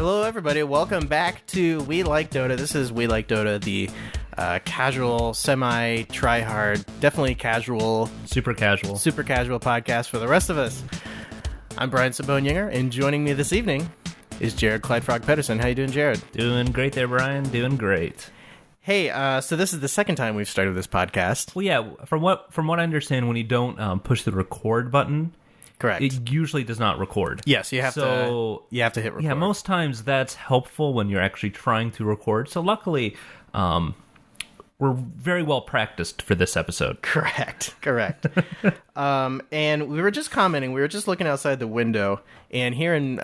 Hello, everybody. Welcome back to We Like Dota. This is We Like Dota, the casual, semi-try-hard, definitely casual, super casual podcast for the rest of us. I'm Brian Sabone-Yinger, and joining me this evening is Jared Clyde-Frog Pedersen. How you doing, Jared? Doing great there, Brian. Doing great. Hey, so this is the second time we've started this podcast. Well, yeah, from what I understand, when you don't push the record button, correct, it usually does not record. Yes, you have to hit record. Yeah, most times that's helpful when you're actually trying to record. So luckily, we're very well practiced for this episode. Correct. And we were just commenting. We were just looking outside the window, and here in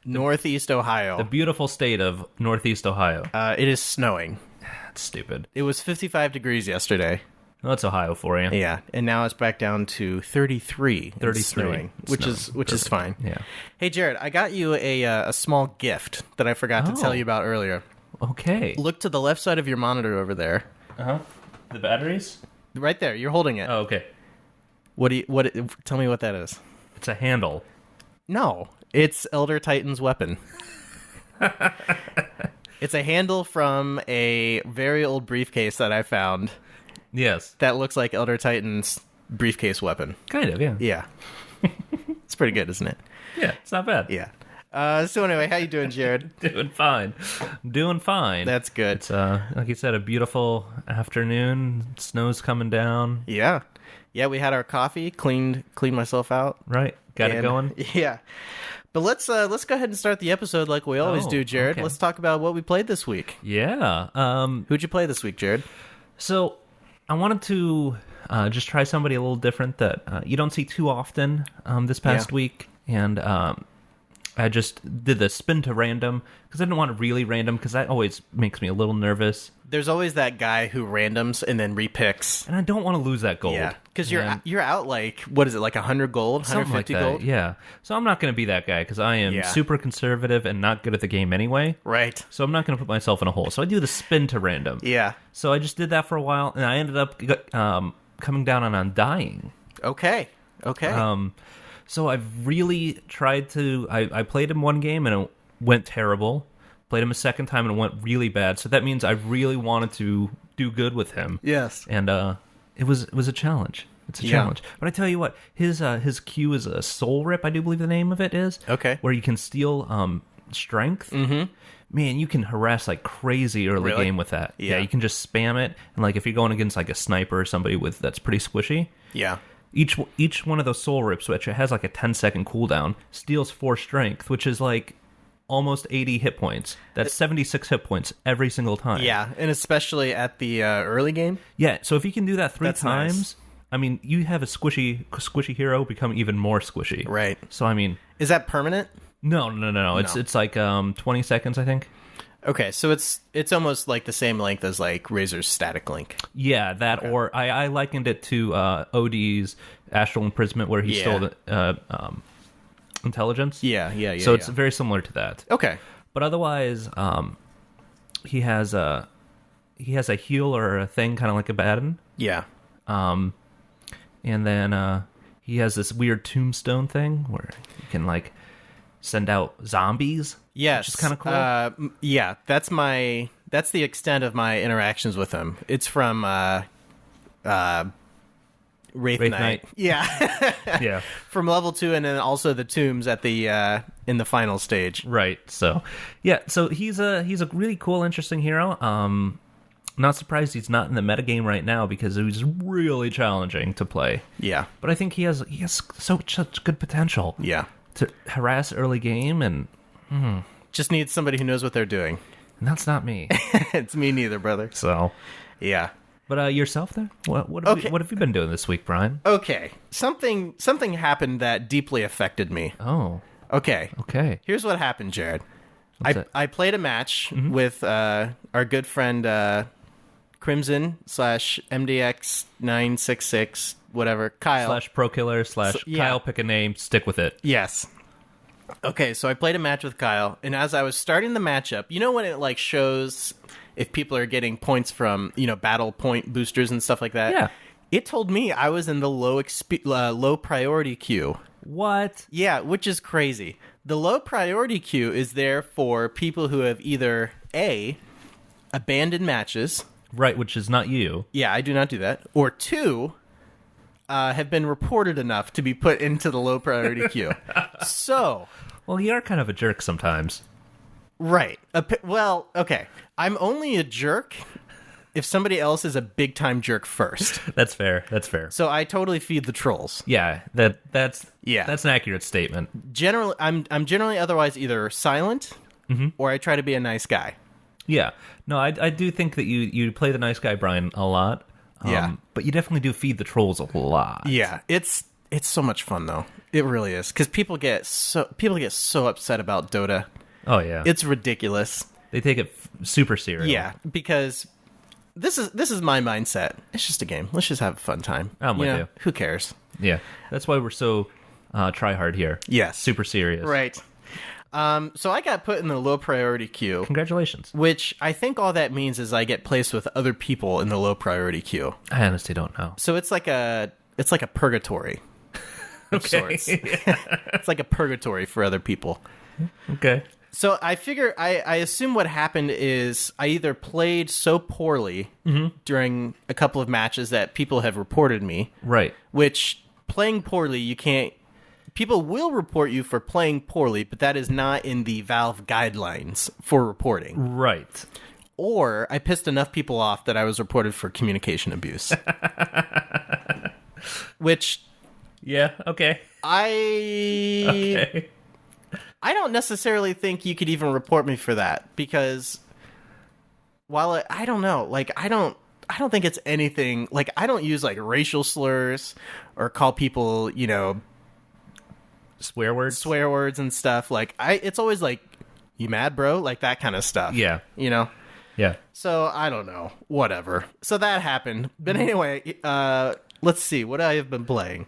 Northeast Ohio, the beautiful state of Northeast Ohio, it is snowing. That's stupid. It was 55 degrees yesterday. Well, that's Ohio for you. Yeah, and now it's back down to 33. 33 snowing, which is fine. Yeah. Hey, Jared, I got you a small gift that I forgot to tell you about earlier. Okay. Look to the left side of your monitor over there. Uh-huh. The batteries? Right there. You're holding it. Oh, okay. Tell me what that is. It's a handle. No, it's Elder Titan's weapon. It's a handle from a very old briefcase that I found. Yes. That looks like Elder Titan's briefcase weapon. Kind of, yeah. Yeah. It's pretty good, isn't it? Yeah, it's not bad. Yeah. So anyway, how you doing, Jared? Doing fine. That's good. It's, like you said, a beautiful afternoon. Snow's coming down. Yeah. Yeah, we had our coffee, cleaned myself out. Right. Got it going. Yeah. But let's go ahead and start the episode like we always do, Jared. Okay. Let's talk about what we played this week. Yeah. Who'd you play this week, Jared? So I wanted to just try somebody a little different that you don't see too often this past week. And I just did the spin to random because I didn't want it really random because that always makes me a little nervous. There's always that guy who randoms and then repicks. And I don't want to lose that gold. Yeah, because you're out like, what is it, like 100 gold, 150 like gold? Yeah. So I'm not going to be that guy because I am super conservative and not good at the game anyway. Right. So I'm not going to put myself in a hole. So I do the spin to random. Yeah. So I just did that for a while, and I ended up coming down on Undying. Okay. So I've really tried to... I played him one game, and it went terrible. Played him a second time, and it went really bad. So that means I really wanted to do good with him. Yes. And it was a challenge. It's a challenge. But I tell you what, his Q is a Soul Rip, I do believe the name of it is. Okay. Where you can steal strength. Mm-hmm. Man, you can harass like crazy early game with that. Yeah, you can just spam it. And like if you're going against like a sniper or somebody that's pretty squishy. Yeah. Each one of those Soul Rips, which has like a 10-second cooldown, steals 4 strength, which is like almost 80 hit points. That's 76 hit points every single time. Yeah, and especially at the early game. Yeah, so if you can do that 3 times, nice. I mean, you have a squishy hero become even more squishy. Right. So I mean, is that permanent? No. It's like 20 seconds, I think. Okay, so it's almost like the same length as like Razor's static link. Yeah, that or I likened it to OD's Astral Imprisonment, where he stole intelligence. Yeah. So it's very similar to that. Okay, but otherwise, he has a heal or a thing, kind of like a Baden. Yeah. And then he has this weird tombstone thing where you can like send out zombies. Yes, which is kind of cool. Yeah, that's the extent of my interactions with him. It's from Wraith Knight. Yeah. Yeah. From level 2, and then also the tombs at the in the final stage. Right. So, yeah. So he's a really cool, interesting hero. Not surprised he's not in the metagame right now because it was really challenging to play. Yeah. But I think he has such good potential. Yeah. To harass early game and just needs somebody who knows what they're doing. And that's not me. It's me neither, brother. So, yeah. But yourself there? What have you been doing this week, Brian? Okay. Something happened that deeply affected me. Oh. Okay. Here's Here's what happened, Jared. I played a match with our good friend Crimson / MDX 966 whatever, Kyle / Pro Killer / Kyle. Pick a name, stick with it. Yes. Okay, so I played a match with Kyle, and as I was starting the matchup, you know when it like shows if people are getting points from, battle point boosters and stuff like that? Yeah. It told me I was in the low priority queue. What? Yeah, which is crazy. The low priority queue is there for people who have either A, abandoned matches. Right, which is not you. Yeah, I do not do that. Or 2, have been reported enough to be put into the low priority queue. So, Well, you are kind of a jerk sometimes. right. Well, okay. I'm only a jerk if somebody else is a big time jerk first. That's fair. That's fair. So I totally feed the trolls. Yeah, that's an accurate statement. Generally, I'm generally otherwise either silent or I try to be a nice guy. Yeah. No, I do think that you play the nice guy, Brian, a lot. Yeah. But you definitely do feed the trolls a lot. Yeah, it's so much fun though. It really is because people get so upset about Dota. Oh yeah. It's ridiculous. They take it super serious. Yeah, because this is my mindset. It's just a game. Let's just have a fun time. I'm with you. Who cares? Yeah. That's why we're so try hard here. Yes. Super serious. Right. So I got put in the low priority queue, Congratulations. which I think all that means is I get placed with other people in the low priority queue. I honestly don't know. So it's like a purgatory of sorts. It's like a purgatory for other people. Okay. So I figure I assume what happened is I either played so poorly during a couple of matches that people have reported me, Right. which playing poorly you can't. People will report you for playing poorly, but that is not in the Valve guidelines for reporting. Right. Or I pissed enough people off that I was reported for communication abuse. Which Yeah. Okay. Okay. I don't necessarily think you could even report me for that because while I don't know, like I don't think it's anything like I don't use like racial slurs or call people, Swear words and stuff. Like it's always like, you mad, bro? Like that kind of stuff. Yeah. Yeah. So I don't know. Whatever. So that happened. But anyway, let's see what I have been playing.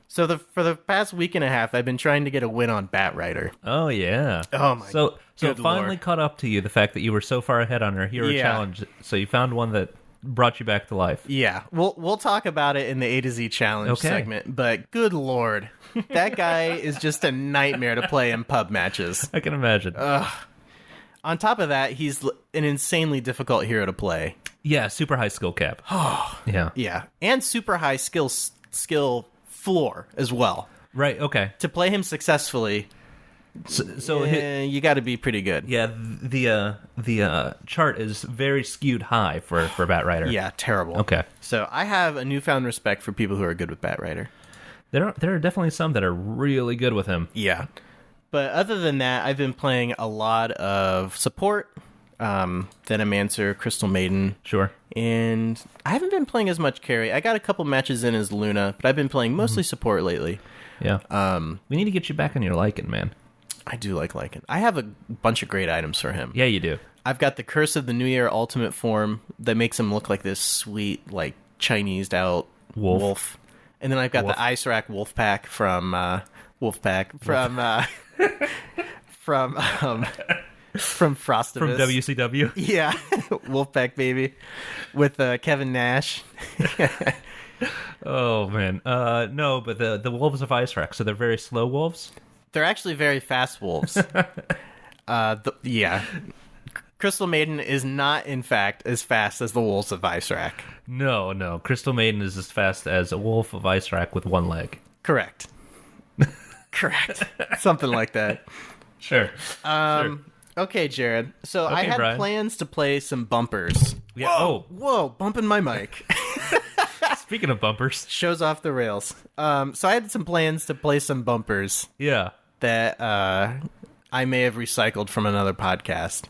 So for the past week and a half, I've been trying to get a win on Batrider. Oh yeah. Oh my. So good it finally Lord. caught up to you the fact that you were so far ahead on our hero Yeah. challenge. So you found one that brought you back to life. Yeah, we'll talk about it in the A to Z challenge Okay. segment. But good Lord, that guy is just a nightmare to play in pub matches. I can imagine. On top of that, he's an insanely difficult hero to play. Yeah, super high skill cap. Yeah. Yeah, and super high skill floor as well. Right. Okay. To play him successfully, So you got to be pretty good. yeah, the chart is very skewed high for Batrider. Yeah, terrible. Okay. So I have a newfound respect for people who are good with Batrider. There are definitely some that are really good with him. Yeah. But other than that, I've been playing a lot of support, Venomancer, Crystal Maiden. Sure. And I haven't been playing as much carry. I got a couple matches in as Luna, but I've been playing mostly support lately. Yeah. We need to get you back on your Lycan, man. I do like Lycan. I have a bunch of great items for him. Yeah, you do. I've got the Curse of the New Year ultimate form that makes him look like this sweet, like, Chinesed out wolf. And then I've got the Ice Rack Wolf Pack from Frostivus. From WCW. Yeah, Wolfpack baby, with Kevin Nash. Oh man, no, but the wolves of Ice Rack, so they're very slow wolves. They're actually very fast wolves. Yeah, Crystal Maiden is not, in fact, as fast as the wolves of Ice Rack. No, Crystal Maiden is as fast as a wolf of Ice Rack with one leg. Correct. Correct. Something like that. Sure. Okay, Jared. So Okay, I had Brian. plans to play some bumpers. Yeah. Whoa, bumping my mic. Speaking of bumpers. Shows off the rails. So I had some plans to play some bumpers Yeah. that I may have recycled from another podcast.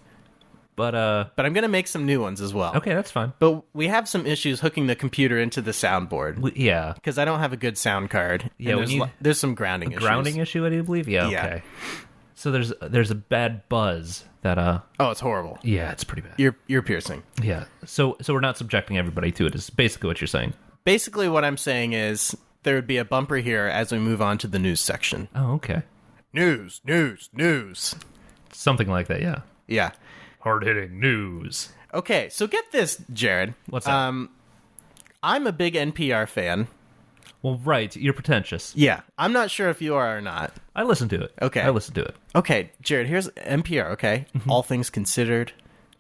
But But I'm going to make some new ones as well. okay, that's fine. But we have some issues hooking the computer into the soundboard Yeah. because I don't have a good sound card. Yeah, and we need there's some grounding issues. Grounding issue, I do believe. Yeah. Yeah. Okay. So there's a bad buzz that Oh, it's horrible. yeah, it's pretty bad. Ear piercing. Yeah. So we're not subjecting everybody to it. Is basically what you're saying. Basically, what I'm saying is there would be a bumper here as we move on to the news section. Oh, okay. News. Something like that. Yeah. Yeah. Hard hitting news. Okay, so get this, Jared. What's that? I'm a big NPR fan. Well, right. You're pretentious. Yeah. I'm not sure if you are or not. I listen to it. Okay. I listen to it. Okay, Jared, here's NPR, okay? All things considered.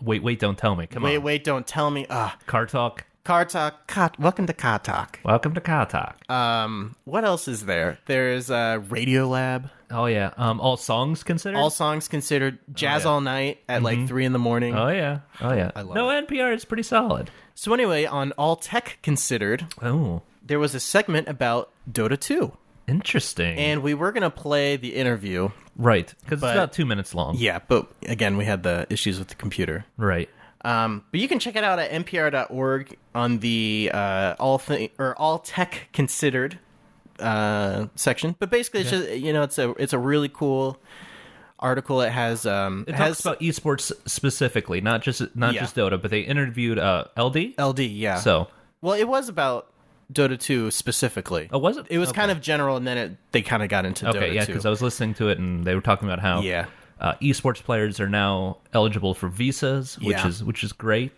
Wait, don't tell me. Come on. Wait, don't tell me. Car Talk. Car Talk. Welcome to Car Talk. Welcome to Car Talk. What else is there? There's Radio Lab. Oh, yeah. All songs considered? All songs considered. Jazz All Night at like 3 in the morning. Oh, yeah. Oh, yeah. I love no, NPR is pretty solid. So anyway, on All Tech Considered, Oh, there was a segment about Dota 2. interesting. And we were going to play the interview. Right, because it's But- about 2 minutes long. Yeah, but again, we had the issues with the computer. Right. But you can check it out at npr.org on the All Tech Considered section. But basically, it's just it's a really cool article. It has It talks about esports specifically, not just Dota, but they interviewed LD. LD. Yeah. So, well, it was about Dota 2 specifically. oh, was it? It was Okay. kind of general, and then they kind of got into Okay, Dota yeah, 2. because I was listening to it, and they were talking about how Yeah. Esports players are now eligible for visas, Yeah. which is great.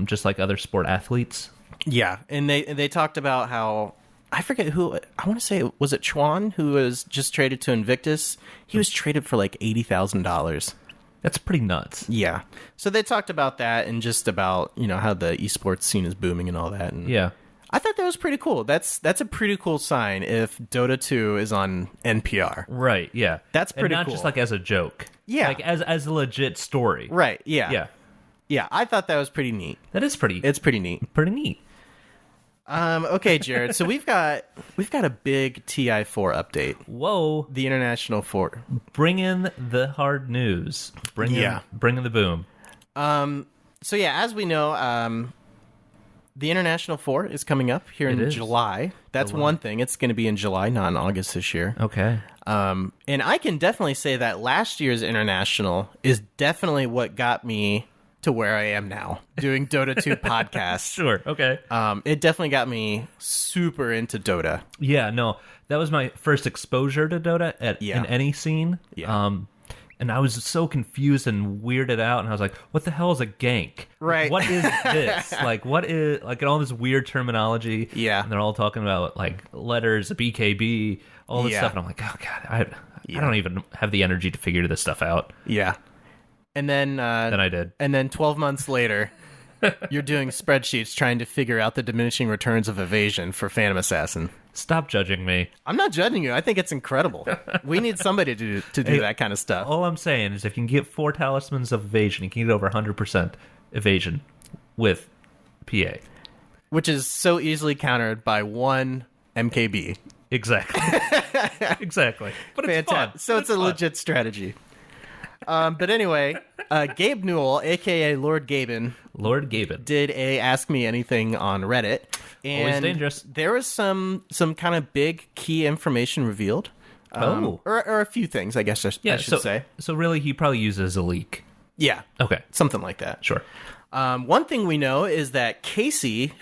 Just like other sport athletes. Yeah, and they talked about how I forget who I want to say was it Chuan who was just traded to Invictus. He was traded for like $80,000. That's pretty nuts. Yeah, so they talked about that and just about how the esports scene is booming and all that. And Yeah. I thought that was pretty cool. That's a pretty cool sign if Dota 2 is on NPR. Right. Yeah. That's pretty and not cool. just like as a joke. Yeah. Like as a legit story. Right? Yeah. Yeah. Yeah. I thought that was pretty neat. That is pretty. It's pretty neat. pretty neat. Okay, Jared. So we've got a big TI4 update. Whoa! The International 4. Bring in the hard news. Bring in the boom. So yeah, as we know, the International 4 is coming up here in July. That's one thing. It's going to be in July, not in August this year. Okay. And I can definitely say that last year's International is definitely what got me to where I am now, doing Dota 2 podcasts. Sure. Okay. It definitely got me super into Dota. Yeah. No, that was my first exposure to Dota in any scene. Yeah. And I was so confused and weirded out, and I was like, "What the hell is a gank? Right. What is this? what is all this weird terminology? Yeah. And they're all talking about like letters, BKB, all this Yeah. stuff, and I'm like, oh god, I don't even have the energy to figure this stuff out. Yeah. And then I did. And then 12 months later, you're doing spreadsheets trying to figure out the diminishing returns of evasion for Phantom Assassin. Stop judging me. I'm not judging you. I think it's incredible. We need somebody to do that kind of stuff. All I'm saying is, if you can get 4 talismans of evasion, you can get over 100% evasion with PA. Which is so easily countered by 1 MKB. Exactly. Exactly. But it's fun. So it's a legit strategy. But anyway, Gabe Newell, a.k.a. Lord Gaben, did a Ask Me Anything on Reddit. And Always dangerous. There was some kind of big key information revealed. Or a few things, I guess I should say. So really, he probably uses a leak. Yeah. Okay. Something like that. Sure. One thing we know is that Casey,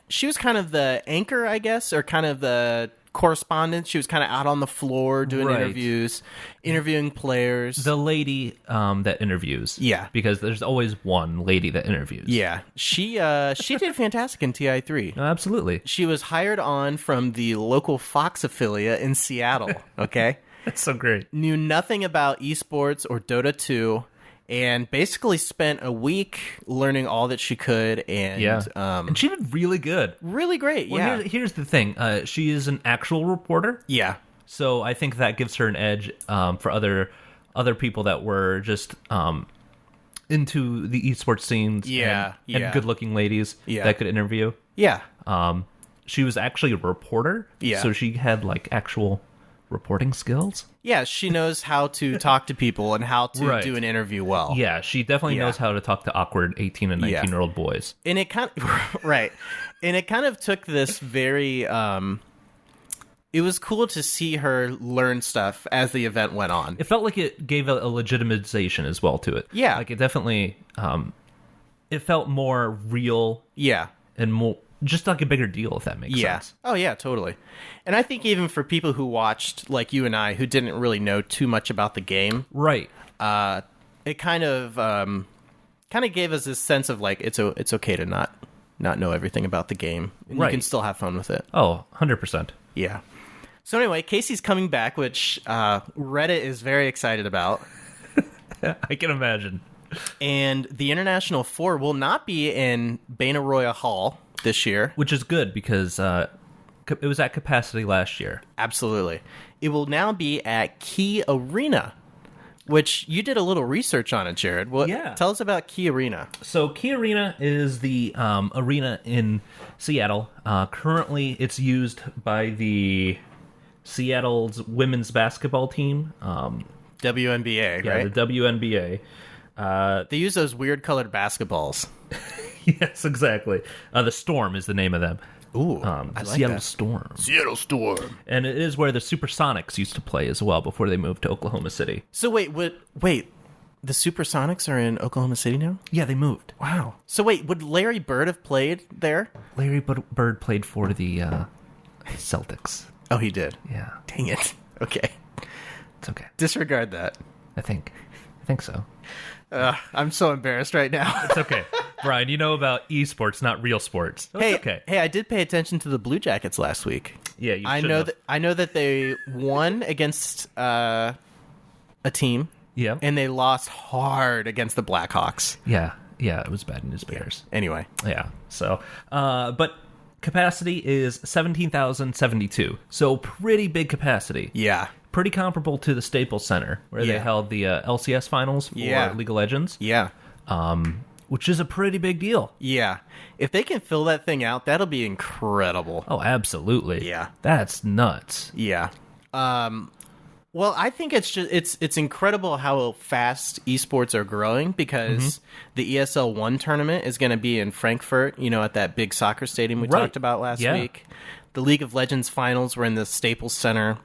she was kind of the anchor, I guess, or kind of the correspondent. She was kind of out on the floor doing interviews, interviewing players. The lady that interviews. Yeah. Because there's always one lady that interviews. Yeah. She did fantastic in TI3. No, absolutely. She was hired on from the local Fox affiliate in Seattle, okay? That's so great. Knew nothing about esports or Dota 2, and basically spent a week learning all that she could, and And she did really good. really great. Well, here's the thing. She is an actual reporter. Yeah. So I think that gives her an edge for other people that were just into the esports scenes. Yeah, and good-looking ladies that could interview. Yeah. She was actually a reporter. Yeah. So she had like actual reporting skills. Yeah, she knows how to talk to people and how to do an interview well. Yeah, she definitely knows how to talk to awkward 18 and 19-year-old boys. And it kind of, right. And it kind of took this very it was cool to see her learn stuff as the event went on. It felt like it gave a legitimization as well to it. Yeah. Like it definitely it felt more real. Yeah. And more just like a bigger deal, if that makes sense. Oh yeah, totally. And I think even for people who watched, like you and I, who didn't really know too much about the game, right? It kind of gave us this sense of like it's okay to not not know everything about the game. And Right. You can still have fun with it. Oh, 100%. Yeah. So anyway, Casey's coming back, which Reddit is very excited about. I can imagine. And the International 4 will not be in Bainaroya Hall this year. Which is good because it was at capacity last year. Absolutely. It will now be at Key Arena, which you did a little research on it, Jared. Yeah. Tell us about Key Arena. So Key Arena is the arena in Seattle. Currently, it's used by the Seattle's women's basketball team. WNBA, Yeah, right? the WNBA. They use those weird colored basketballs. Yes, exactly. The Storm is the name of them. Ooh, The I like Seattle that. Storm. Seattle Storm. And it is where the Supersonics used to play as well before they moved to Oklahoma City. So wait, the Supersonics are in Oklahoma City now? Yeah, they moved. Wow. So wait, would Larry Bird have played there? Larry Bird played for the Celtics. Oh, he did. Yeah, Dang it. Okay. it's okay. Disregard that. I think so. I'm so embarrassed right now. It's okay. Brian, you know about esports, not real sports. So Hey, it's okay. hey, I did pay attention to the Blue Jackets last week. Yeah, you I should know have. that I know that they won against a team, Yeah. and they lost hard against the Blackhawks. Yeah, it was bad news Bears. Anyway, Yeah. So, but capacity is 17,072. So pretty big capacity. yeah, Pretty comparable to the Staples Center where they Yeah. held the LCS finals for Yeah. League of Legends, yeah, which is a pretty big deal. yeah. If they can fill that thing out, that'll be incredible. Oh, absolutely. Yeah. That's nuts. Yeah. Well, I think it's incredible how fast esports are growing because the ESL One tournament is going to be in Frankfurt. At that big soccer stadium we Right. talked about last Yeah. week. The League of Legends finals were in the Staples Center,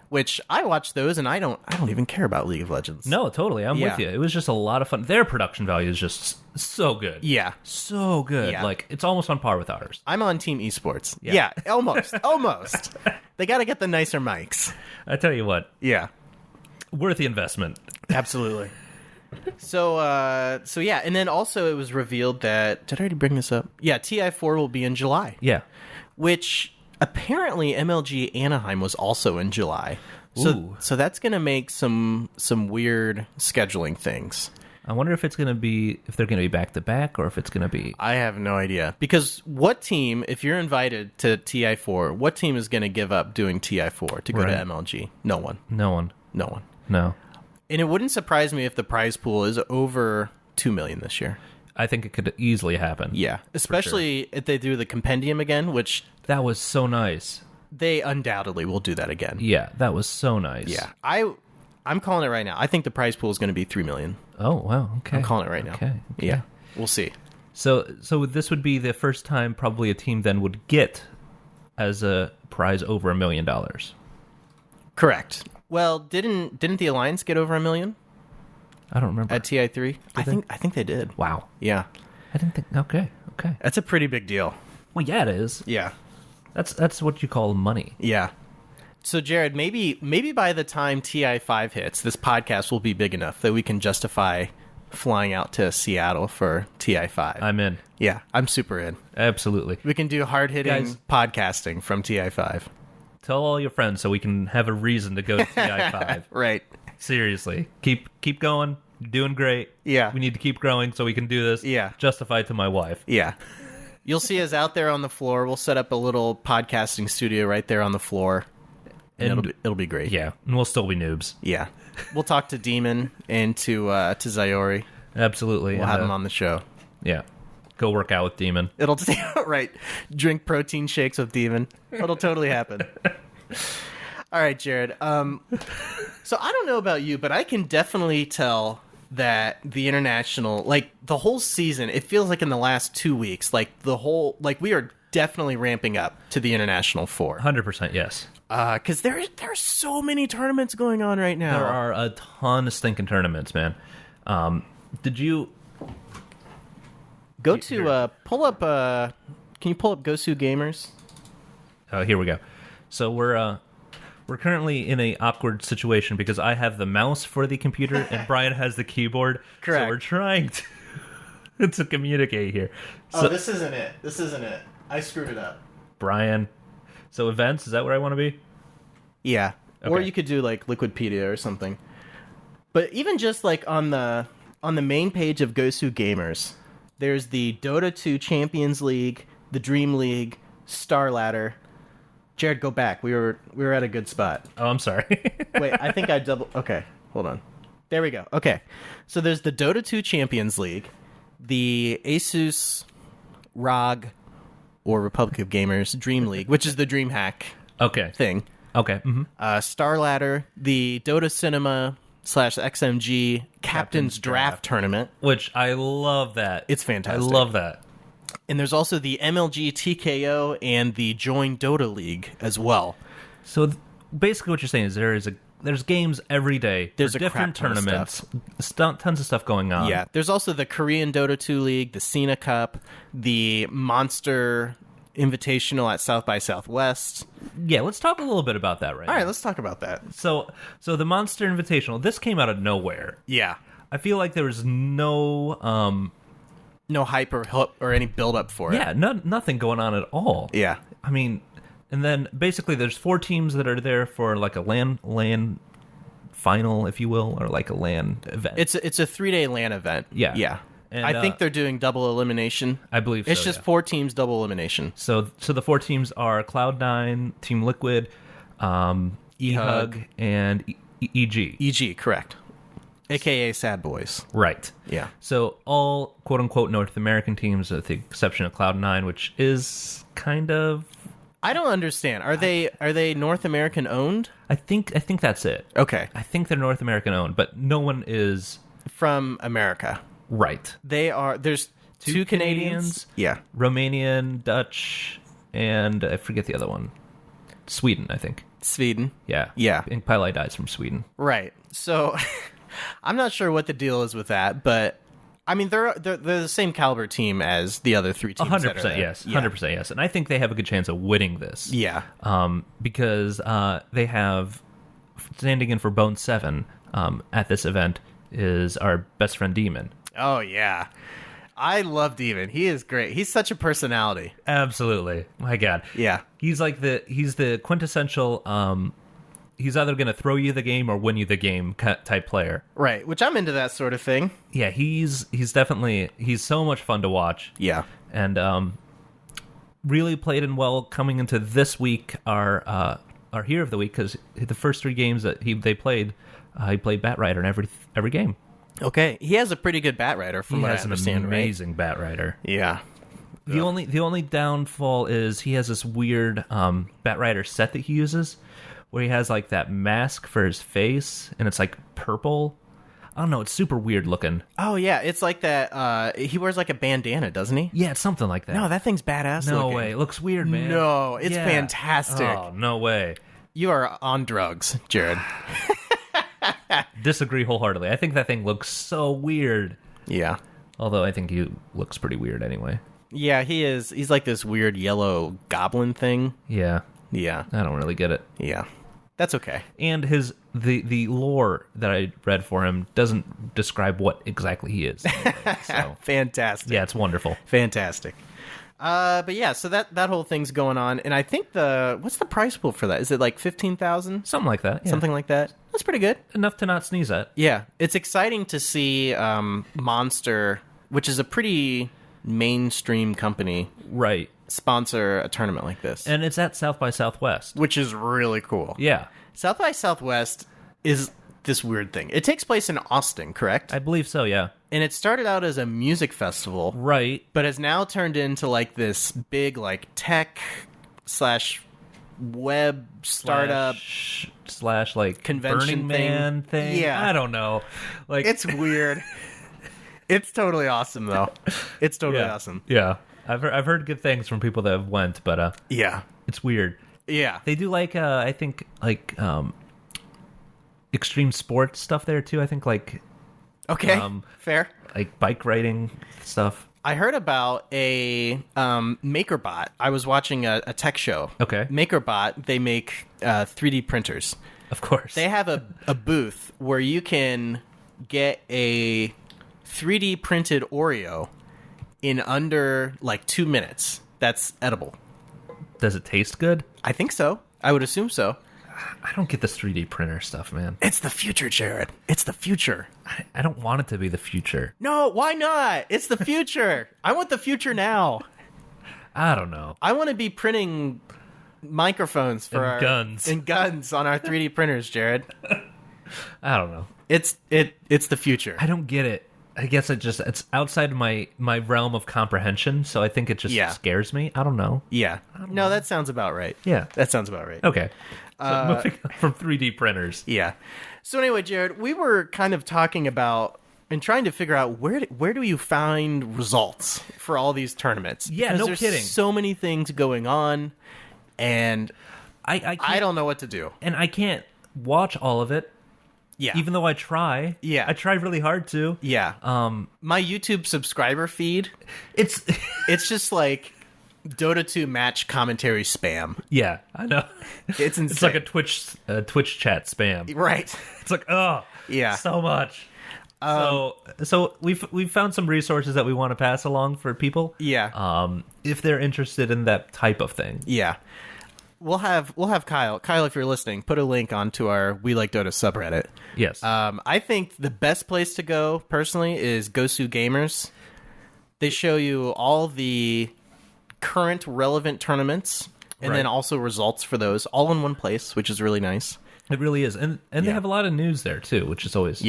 which I watched those, and I don't even care about League of Legends. No, totally. I'm Yeah. with you. It was just a lot of fun. Their production value is just so good. Yeah. So good. Yeah. Like, it's almost on par with ours. I'm on Team Esports. Yeah. Yeah, almost. Almost. They got to get the nicer mics. I tell you what, Yeah. worth the investment. Absolutely. So yeah, and then also it was revealed that, did I already bring this up? Yeah, TI4 will be in July, Yeah. which apparently MLG Anaheim was also in July. Ooh. So that's going to make some weird scheduling things. I wonder if they're going to be back to back or if it's going to be. I have no idea. Because what team, if you're invited to TI4, what team is going to give up doing TI4 to go to Right. MLG? No one. No one. No one. No. And it wouldn't surprise me if the prize pool is over $2 million this year. I think it could easily happen. Yeah, especially if they do the compendium again, which That was so nice. they undoubtedly will do that again. Yeah, that was so nice. Yeah, I'm calling it right now. I think the prize pool is going to be $3 million. Oh, wow. Okay. I'm calling it right now. Okay. Yeah, we'll see. So this would be the first time probably a team then would get as a prize over $1 million. Correct. Well, didn't the Alliance get over $1 million I don't remember. at TI3? I think they did. Wow. Yeah, I didn't think. Okay. that's a pretty big deal. Well, yeah, it is. Yeah, That's what you call money. yeah. So, Jared, maybe by the time TI5 hits, this podcast will be big enough that we can justify flying out to Seattle for TI5. I'm in. Yeah, I'm super in. Absolutely. We can do hard-hitting Guys- podcasting from TI5. Tell all your friends so we can have a reason to go to TI5. Right. Seriously. Keep going. You're doing great. Yeah. We need to keep growing so we can do this. Yeah. Justify it to my wife. Yeah. You'll see us out there on the floor. We'll set up a little podcasting studio right there on the floor. And it'll be great. Yeah. And we'll still be noobs. Yeah. We'll talk to Demon and to Zayori. Absolutely. We'll have him on the show. Yeah. Go work out with Demon. It'll right. Drink protein shakes with Demon. It'll totally happen. All right, Jared. So I don't know about you, but I can definitely tell that the international, like the whole season, it feels like in the last 2 weeks, like we are definitely ramping up to the international 4. 100% yes. Because there are so many tournaments going on right now. There are a ton of stinking tournaments, man. Did you... Go to pull up. Can you pull up Gosu Gamers? Here we go. So we're currently in a awkward situation because I have the mouse for the computer and Brian has the keyboard. Correct. So we're trying to to communicate here. Oh, this isn't it. This isn't it. I screwed it up. Brian. So events, is that where I want to be? Yeah. Or Okay. you could do like Liquidpedia or something. But even just like on the main page of Gosu Gamers, there's the Dota 2 Champions League, the Dream League, Star Ladder. Jared, go back. We were at a good spot. Oh, I'm sorry. Wait, I think I double. Okay, hold on. There we go. Okay, so there's the Dota 2 Champions League, the Asus ROG or Republic of Gamers Dream League, which is the DreamHack Okay. thing. Okay. Mm-hmm. Star Ladder, the Dota Cinema /XMG Captain's Draft Tournament. Which I love that. It's fantastic. I love that. And there's also the MLG TKO and the Join Dota League as well. So basically, what you're saying is there's games every day. There's for a different crap ton of tournaments. Tons of stuff going on. Yeah, there's also the Korean Dota 2 League, the Cena Cup, the Monster Invitational at South by Southwest. Yeah. Let's talk a little bit about that right All now. right, let's talk about that. So the Monster Invitational. This came out of nowhere. Yeah. I feel like there was no No hype or any build up for it. yeah, nothing going on at all. Yeah. I mean, and then basically there's 4 teams that are there for like a LAN final, if you will, or like a LAN event. It's a 3-day LAN event. Yeah. Yeah. And, I think they're doing double elimination. I believe It's so, just yeah. 4 teams double elimination. So the 4 teams are Cloud9, Team Liquid, EHUG, and EG. EG, correct. AKA Sad Boys. Right. Yeah. So all quote unquote North American teams, with the exception of Cloud9, which is kind of. I don't understand. Are they North American owned? I think that's it. Okay. I think they're North American owned, but no one is From America. right. There's 2 Canadians. Yeah. Romanian, Dutch, and I forget the other one. Sweden, I think. Sweden. Yeah. Yeah. I think Pele dies from Sweden. Right. So I'm not sure what the deal is with that, but I mean they're the same caliber team as the other 3 teams. 100% yes. 100% yes. And I think they have a good chance of winning this. Yeah. Because they have standing in for Bone 7 at this event is our best friend Demon. Oh yeah. I love Demon. He is great. He's such a personality. Absolutely. My God. Yeah. He's the quintessential he's either going to throw you the game or win you the game type player. Right, which I'm into that sort of thing. Yeah, he's definitely so much fun to watch. Yeah. And really played in well coming into this week. Our hero of the week, because the first 3 games that they played, he played Batrider in every game. Okay. He has a pretty good Batrider from He what I has an understand, right? amazing Batrider. Yeah. The only downfall is he has this weird Batrider set that he uses, where he has like that mask for his face, and it's like purple. I don't know. It's super weird looking. Oh yeah, it's like that. He wears like a bandana, doesn't he? Yeah, it's something like that. No, that thing's badass. no looking. way. It looks weird, man. No, it's Yeah. fantastic. Oh, no way. You are on drugs, Jared. Disagree wholeheartedly. I think that thing looks so weird. Yeah. Although I think he looks pretty weird anyway. Yeah, he is. He's like this weird yellow goblin thing. Yeah, Yeah. I don't really get it. Yeah. That's okay. And the lore that I read for him doesn't describe what exactly he is. Anyway, so Fantastic. yeah, it's wonderful. Fantastic. But yeah, so that whole thing's going on, and I think what's the price pool for that? Is it like 15,000? Something like that. Yeah. Something like that. That's pretty good. Enough to not sneeze at. Yeah, it's exciting to see Monster, which is a pretty mainstream company, Right. sponsor a tournament like this, And it's at South by Southwest. which is really cool. Yeah, South by Southwest is this weird thing. It takes place in Austin, correct? I believe so, yeah. And it started out as a music festival, Right. but has now turned into like this big like tech / web startup. Slash like Convention Burning Man thing. Yeah. I don't know. Like It's weird. It's totally awesome though. It's totally awesome. Yeah. I've heard good things from people that have went, but Yeah. it's weird. Yeah. They do like I think like extreme sports stuff there too. I think like Okay. Fair. like bike riding stuff. I heard about a MakerBot. I was watching a tech show. Okay. MakerBot, they make 3D printers. Of course. They have a booth where you can get a 3D printed Oreo in under like 2 minutes. That's edible. Does it taste good? I think so. I would assume so. I don't get this 3D printer stuff, man. It's the future, Jared. It's the future. I don't want it to be the future. No, why not? It's the future. I want the future now. I don't know. I want to be printing microphones for our guns on our 3D printers, Jared. I don't know. It's the future. I don't get it. I guess it's outside my realm of comprehension, so I think it just scares me. I don't know. Yeah. No, that sounds about right. Yeah. That sounds about right. Okay. So moving on from 3D printers. Yeah. So anyway, Jared, we were kind of talking about and trying to figure out where do you find results for all these tournaments? Yeah, because no there's kidding. So many things going on, and I don't know what to do. And I can't watch all of it. Yeah. Even though I try. Yeah. I try really hard to. Yeah. My YouTube subscriber feed, It's it's just like Dota 2 match commentary spam. yeah, I know. It's insane. It's like a Twitch chat spam. Right. It's like, oh, Yeah. so much. So we've found some resources that we want to pass along for people. Yeah. If they're interested in that type of thing. Yeah. We'll have Kyle. Kyle, if you're listening, put a link onto our We Like Dota subreddit. Yes. I think the best place to go, personally, is Gosu Gamers. They show you all the current relevant tournaments and then also results for those all in one place, which is really nice. It really is. And they have a lot of news there, too, which is always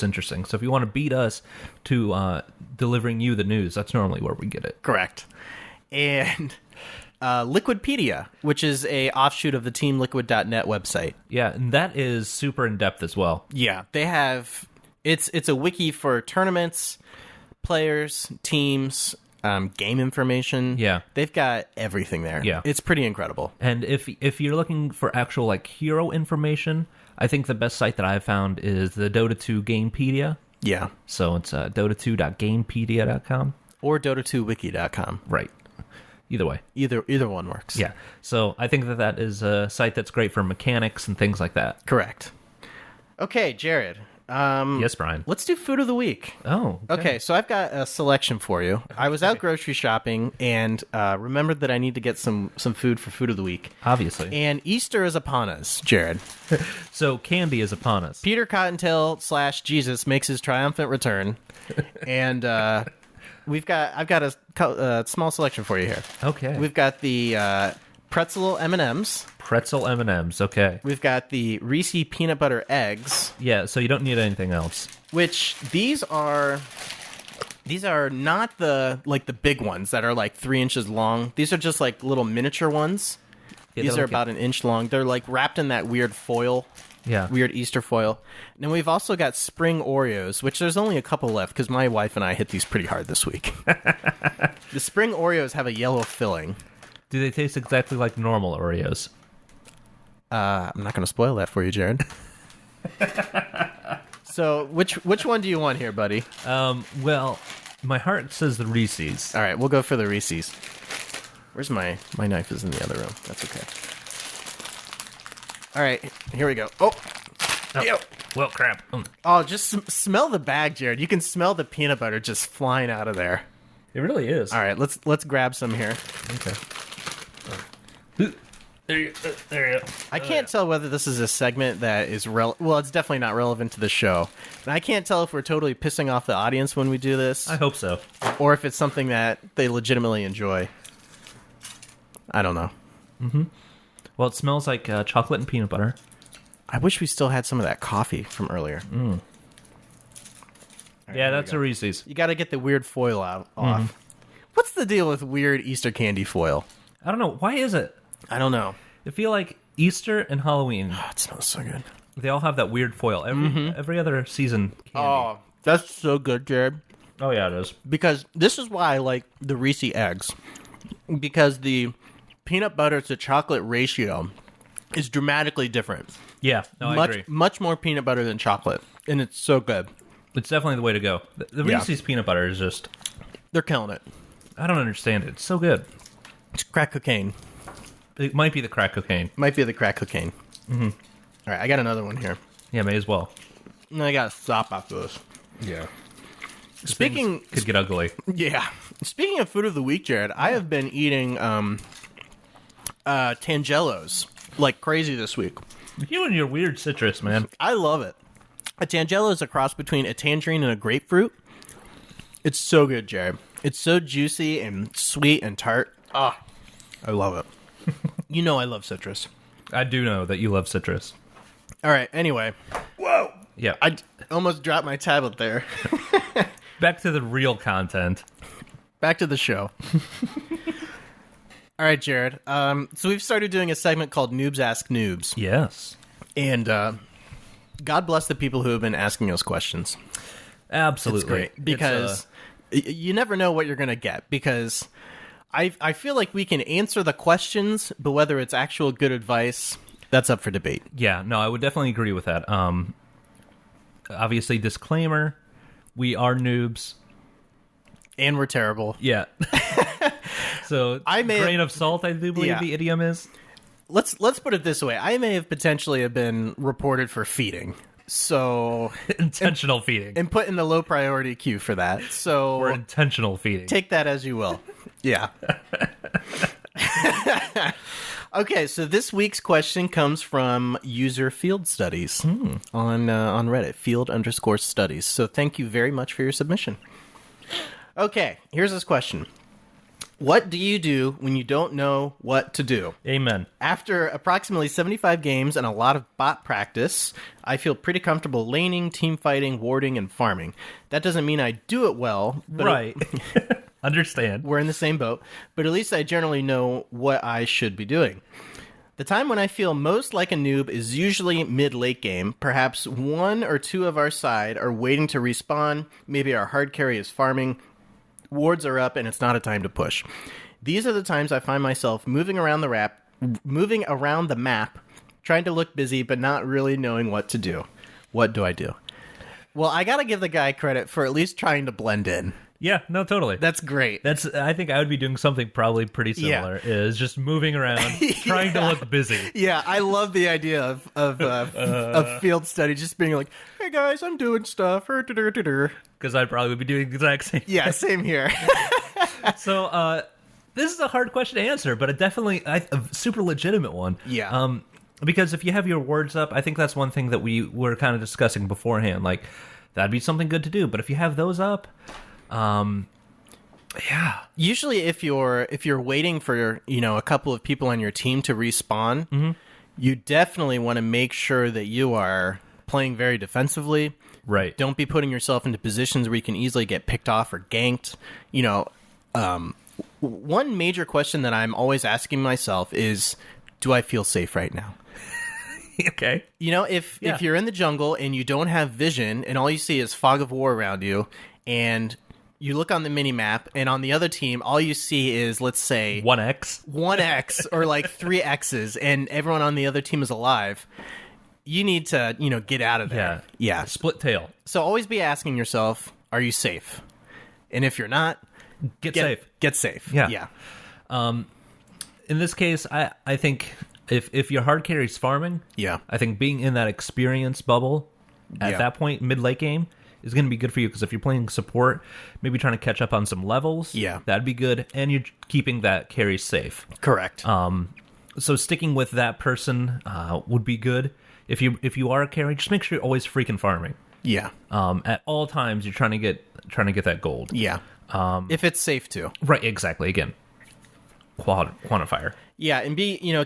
interesting. So if you want to beat us to delivering you the news, that's normally where we get it. Correct. And Liquidpedia, which is a offshoot of the TeamLiquid.net website. Yeah, and that is super in-depth as well. Yeah, they have... It's a wiki for tournaments, players, teams, game information. Yeah. They've got everything there. Yeah. It's pretty incredible. And if you're looking for actual like hero information, I think the best site that I've found is the Dota 2 Gamepedia. Yeah. So it's dota2.gamepedia.com. Or Dota2wiki.com. Right. Either way. Either one works. Yeah. So I think that is a site that's great for mechanics and things like that. Correct. Okay, Jared. Yes, Brian. Let's do food of the week. Oh. Okay, so I've got a selection for you. I was out grocery shopping and remembered that I need to get some food for food of the week. Obviously. And Easter is upon us, Jared. So candy is upon us. Peter Cottontail / Jesus makes his triumphant return. And I've got a small selection for you here. Okay. We've got the pretzel M&Ms. Pretzel M&Ms, okay. We've got the Reese peanut butter eggs. Yeah, so you don't need anything else. Which these are not the big ones that are like 3 inches long. These are just like little miniature ones. Yeah, these are about an inch long. They're like wrapped in that weird foil. Yeah. Weird Easter foil. And then we've also got spring Oreos, which there's only a couple left because my wife and I hit these pretty hard this week. The spring Oreos have a yellow filling. Do they taste exactly like normal Oreos? I'm not going to spoil that for you, Jared. So, which one do you want here, buddy? Well, my heart says the Reese's. All right, we'll go for the Reese's. Where's my knife? Is in the other room. That's okay. All right, here we go. Oh, Yo. Well, crap. Oh, just smell the bag, Jared. You can smell the peanut butter just flying out of there. It really is. All right, let's grab some here. Okay. There you go. I can't tell whether this is a segment that is well, it's definitely not relevant to the show. And I can't tell if we're totally pissing off the audience when we do this, I hope so. or if it's something that they legitimately enjoy. I don't know. Well, it smells like chocolate and peanut butter. I wish we still had some of that coffee from earlier. Right, Yeah, that's a Reese's. You got to get the weird foil off. What's the deal with weird Easter candy foil? I don't know. Why is it? I don't know. I feel like Easter and Halloween, Oh, it smells so good. they all have that weird foil. Every other season candy. Oh, that's so good, Jared. Oh, yeah, it is. Because this is why I like the Reese eggs. Because the peanut butter to chocolate ratio is dramatically different. Yeah, no, I agree. Much more peanut butter than chocolate. And it's so good. It's definitely the way to go. The Yeah. Reese's peanut butter is just, They're killing it. I don't understand it. It's so good. It's crack cocaine. It might be the crack cocaine. Might be the crack cocaine. All right, I got another one here. Yeah, may as well. And I got to stop after this. Yeah. Speaking could get ugly. Yeah. Speaking of food of the week, Jared, I have been eating Tangelos like crazy this week. You and your weird citrus, man. I love it. A Tangelo is a cross between a tangerine and a grapefruit. It's so good, Jared. It's so juicy and sweet and tart. Ah, I love it. You know I love citrus. I do know that you love citrus. All right, anyway. Whoa! Yeah. I almost dropped my tablet there. Back to the real content. Back to the show. All right, Jared. So we've started doing a segment called Noobs Ask Noobs. Yes. And God bless the people who have been asking us questions. Absolutely. It's great because you never know what you're going to get, because I feel like we can answer the questions, but whether it's actual good advice, that's up for debate. Yeah, no, I would definitely agree with that. Obviously, disclaimer, we are noobs. And we're terrible. Yeah. So, grain of salt, I do believe the idiom is. Let's put it this way. I may have potentially have been reported for feeding. So intentional feeding. And put in the low priority queue for that. So or intentional feeding. Take that as you will. Yeah. Okay, so this week's question comes from user Field Studies on Reddit, field_studies. So thank you very much for your submission. Okay, here's this question. What do you do when you don't know what to do? Amen. After approximately 75 games and a lot of bot practice, I feel pretty comfortable laning, team fighting, warding, and farming. That doesn't mean I do it well. But right. Understand. We're in the same boat, but at least I generally know what I should be doing. The time when I feel most like a noob is usually mid-late game. Perhaps one or two of our side are waiting to respawn. Maybe our hard carry is farming. Wards are up, and it's not a time to push. These are the times I find myself moving around the map, trying to look busy, but not really knowing what to do. What do I do? Well, I gotta give the guy credit for at least trying to blend in. Yeah, no, totally. That's great. I think I would be doing something probably pretty similar. Yeah. Is just moving around, trying to look busy. Yeah, I love the idea of Field Study just being like, "Hey guys, I'm doing stuff." Because I'd probably be doing the exact same. Yeah, same here. So this is a hard question to answer, but a super legitimate one. Yeah. Because if you have your words up, I think that's one thing that we were kind of discussing beforehand. Like, that'd be something good to do. But if you have those up, yeah. Usually, if you're waiting for a couple of people on your team to respawn, you definitely want to make sure that you are playing very defensively. Right. Don't be putting yourself into positions where you can easily get picked off or ganked. One major question that I'm always asking myself is, do I feel safe right now? Okay. If you're in the jungle and you don't have vision and all you see is fog of war around you, and you look on the mini map and on the other team all you see is, let's say, 1x or like 3 X's, and everyone on the other team is alive, you need to get out of there. Yeah. Split tail. So always be asking yourself, are you safe? And if you're not, get safe. Get safe. Yeah. In this case, I think if your hard carry's farming, I think being in that experience bubble at that point, mid-late game, is going to be good for you, because if you're playing support, maybe trying to catch up on some levels, that'd be good, and you're keeping that carry safe. Correct. So sticking with that person would be good. If you are a carry, just make sure you're always freaking farming. Yeah. At all times, you're trying to get that gold. Yeah. If it's safe to. Right. Exactly. Again, quantifier. Yeah, and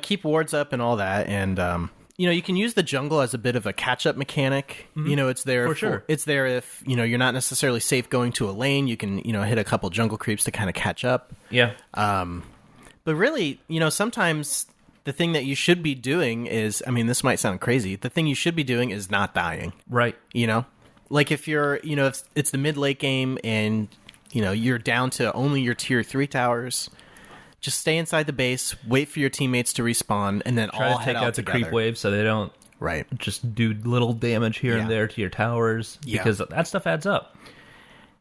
keep wards up and all that, and you can use the jungle as a bit of a catch-up mechanic. It's there for sure. It's there if you're not necessarily safe going to a lane. You can hit a couple jungle creeps to kind of catch up. Yeah. But really, sometimes the thing that you should be doing is, this might sound crazy, the thing you should be doing is not dying. Right. Like if you're, if it's the mid-late game and, you're down to only your tier 3 towers, just stay inside the base, wait for your teammates to respawn, and then try all to head take out out the together. creep wave so they don't just do little damage here and there to your towers, because that stuff adds up.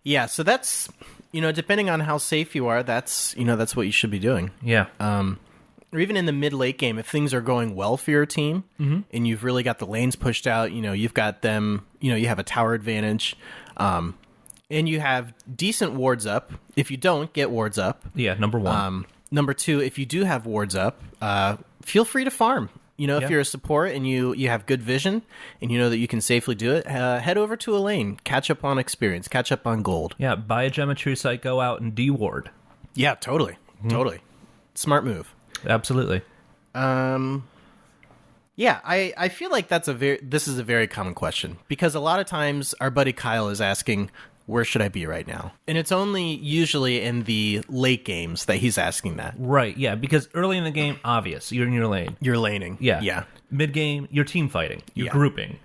Yeah, so that's, depending on how safe you are, that's what you should be doing. Yeah. Or even in the mid-late game, if things are going well for your team, and you've really got the lanes pushed out, you've got them, you have a tower advantage, and you have decent wards up. If you don't, get wards up. Yeah, number one. Number two, if you do have wards up, feel free to farm. If you're a support and you have good vision and you know that you can safely do it, head over to a lane, catch up on experience, catch up on gold. Yeah, buy a geometry site, go out and de-ward. Yeah, totally. Totally. Smart move. Absolutely. Yeah, I feel like this is a very common question because a lot of times our buddy Kyle is asking, where should I be right now? And it's only usually in the late games that he's asking that. Right, yeah, because early in the game, obvious, you're in your lane. You're laning. Yeah. Yeah. Mid-game, you're team fighting. You're Yeah. grouping.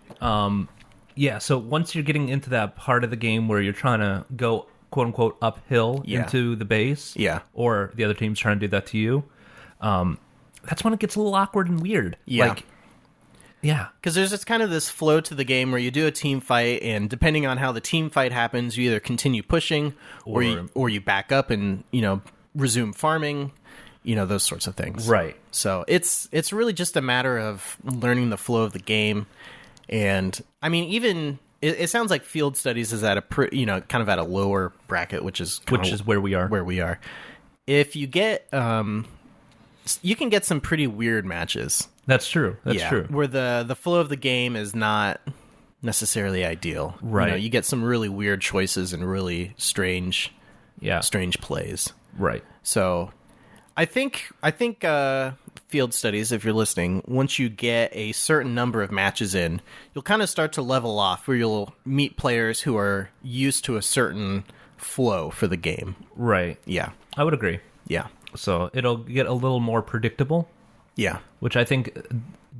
Yeah, so once you're getting into that part of the game where you're trying to go, quote-unquote, uphill into the base, or the other team's trying to do that to you, that's when it gets a little awkward and weird. Yeah. Yeah. Because there's just kind of this flow to the game where you do a team fight, and depending on how the team fight happens, you either continue pushing or you back up and, resume farming, those sorts of things. Right. So it's really just a matter of learning the flow of the game. And, I mean, even... It sounds like field studies is at a kind of at a lower bracket, which is where we are. Where we are. If you get... you can get some pretty weird matches. That's true. That's true. Where the flow of the game is not necessarily ideal. Right. You get some really weird choices and really strange plays. Right. So I think field studies, if you're listening, once you get a certain number of matches in, you'll kind of start to level off where you'll meet players who are used to a certain flow for the game. Right. Yeah. I would agree. Yeah. So it'll get a little more predictable. Yeah. Which I think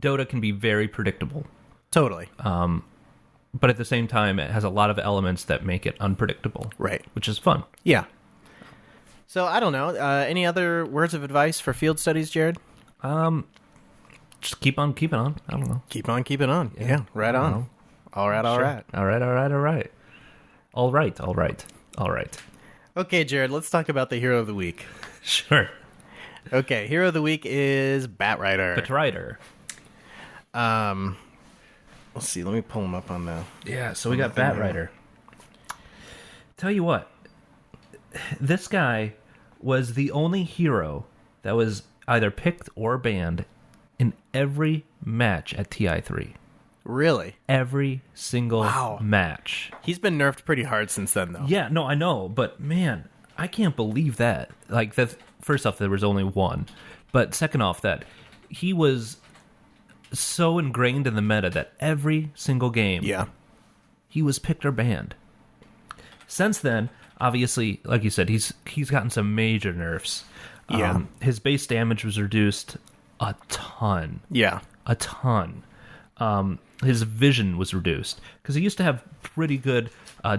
Dota can be very predictable. Totally. But at the same time, it has a lot of elements that make it unpredictable. Right. Which is fun. Yeah. So I don't know. Any other words of advice for field studies, Jared? Just keep on keeping on. I don't know. Keep on keeping on. Yeah. Right on. All right. All right. All right. All right. All right. All right. All right. All right. Okay, Jared, let's talk about the hero of the week. Sure. Okay, hero of the week is Batrider. Batrider. Let's see. Let me pull him up on the... Yeah, so we got Batrider. Tell you what. This guy was the only hero that was either picked or banned in every match at TI3. Really? Every single match. He's been nerfed pretty hard since then, though. Yeah, no, I know, but man, I can't believe that. Like, that. First off, there was only one, but second off, that he was so ingrained in the meta that every single game, he was picked or banned. Since then, obviously, like you said, he's gotten some major nerfs. Yeah, his base damage was reduced a ton. Yeah, a ton. His vision was reduced because he used to have pretty good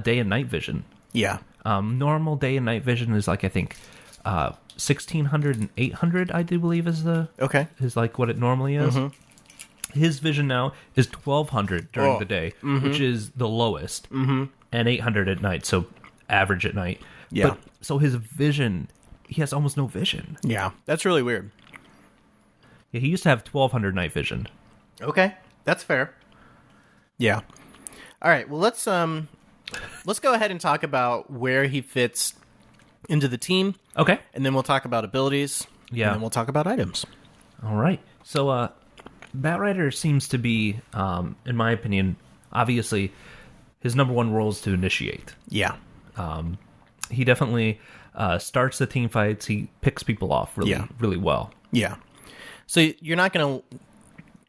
day and night vision. Yeah, normal day and night vision is like, I think 1600 and 800, I do believe, is like what it normally is. Mm-hmm. His vision now is 1200 during the day, which is the lowest, and 800 at night, so average at night. Yeah. But, so his vision, he has almost no vision. Yeah, that's really weird. Yeah, he used to have 1200 night vision. Okay, that's fair. Yeah. All right. Well, let's go ahead and talk about where he fits into the team. Okay. And then we'll talk about abilities. Yeah. And then we'll talk about items. All right. So, Batrider seems to be, in my opinion, obviously, his number one role is to initiate. Yeah. He definitely starts the team fights. He picks people off really well. Yeah. So you're not going to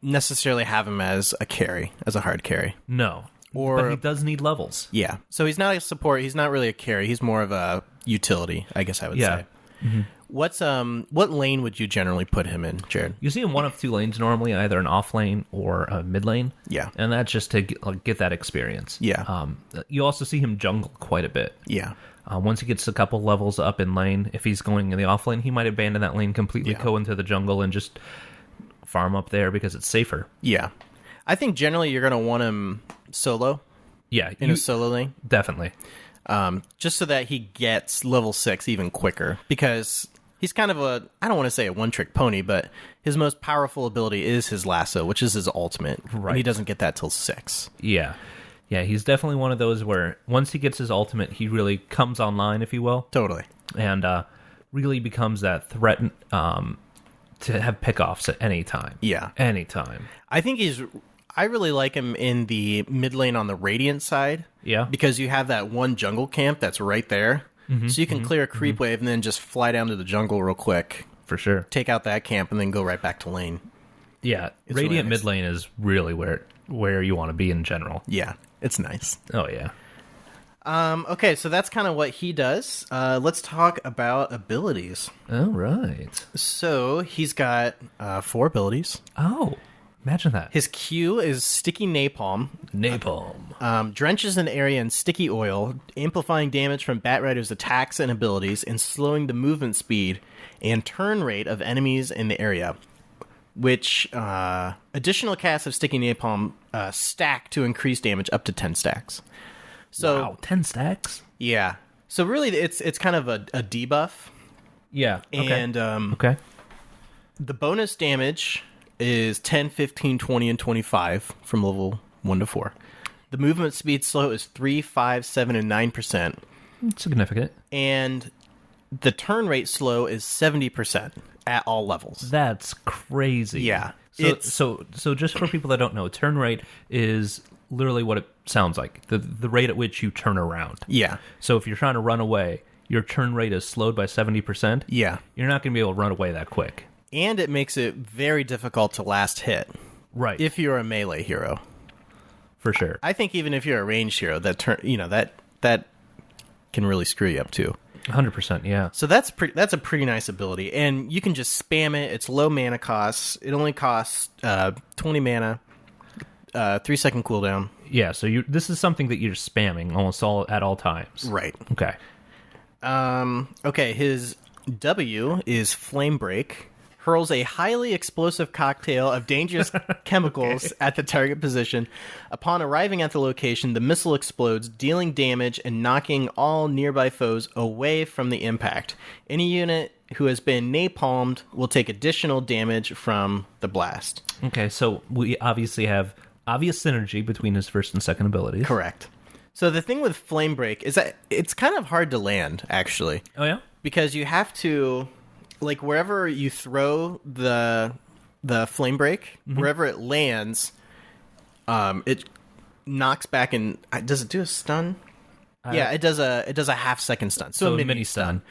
necessarily have him as a carry, as a hard carry. No. But he does need levels. Yeah. So he's not a support. He's not really a carry. He's more of a utility, I guess I would say. Mm-hmm. What lane would you generally put him in, Jared? You see him one of two lanes normally, either an off lane or a mid lane. Yeah. And that's just to get that experience. Yeah. You also see him jungle quite a bit. Yeah. Once he gets a couple levels up in lane, if he's going in the off lane, he might abandon that lane completely, go into the jungle and just farm up there because it's safer. Yeah. I think generally you're going to want him solo. Yeah. In a solo lane. Definitely. Just so that he gets level 6 even quicker. Because he's kind of I don't want to say a one-trick pony, but his most powerful ability is his lasso, which is his ultimate. Right. And he doesn't get that till 6. Yeah. Yeah, he's definitely one of those where once he gets his ultimate, he really comes online, if you will. Totally. And really becomes that threat to have pickoffs at any time. Yeah. Anytime. I really like him in the mid lane on the Radiant side. Yeah. Because you have that one jungle camp that's right there. So you can clear a creep wave and then just fly down to the jungle real quick. For sure. Take out that camp and then go right back to lane. Yeah. It's Radiant really nice. mid lane is really where you want to be in general. Yeah. It's nice. Oh, yeah. Okay, so that's kind of what he does. Let's talk about abilities. All right. So he's got 4 abilities. Oh, imagine that. His Q is Sticky Napalm. Napalm. Drenches an area in sticky oil, amplifying damage from Batrider's attacks and abilities, and slowing the movement speed and turn rate of enemies in the area. Which additional casts of Sticky Napalm stack to increase damage up to 10 stacks. So, wow, 10 stacks? Yeah. So really, it's kind of a debuff. Yeah. Okay. And okay. The bonus damage is 10, 15, 20, and 25 from level 1 to 4. The movement speed slow is 3, 5, 7, and 9%. Significant. And the turn rate slow is 70% at all levels. That's crazy. Yeah. So just for people that don't know, turn rate is literally what it sounds like. The rate at which you turn around. Yeah. So if you're trying to run away, your turn rate is slowed by 70%. Yeah. You're not going to be able to run away that quick. And it makes it very difficult to last hit. Right. If you're a melee hero. For sure. I think even if you're a ranged hero, that can really screw you up too. 100%, yeah. So that's a pretty nice ability, and you can just spam it. It's low mana costs. It only costs 20 mana, 3-second cooldown. Yeah, so this is something that you're spamming almost at all times. Right. Okay. Okay, his W is Flame Break. Hurls a highly explosive cocktail of dangerous chemicals at the target position. Upon arriving at the location, the missile explodes, dealing damage and knocking all nearby foes away from the impact. Any unit who has been napalmed will take additional damage from the blast. Okay, so we obviously have obvious synergy between his first and second abilities. Correct. So the thing with Flame Break is that it's kind of hard to land, actually. Oh, yeah? Because you have to... Like, wherever you throw the flame break, wherever it lands, it knocks back and... Does it do a stun? Yeah, it does a half-second stun. So a mini stun.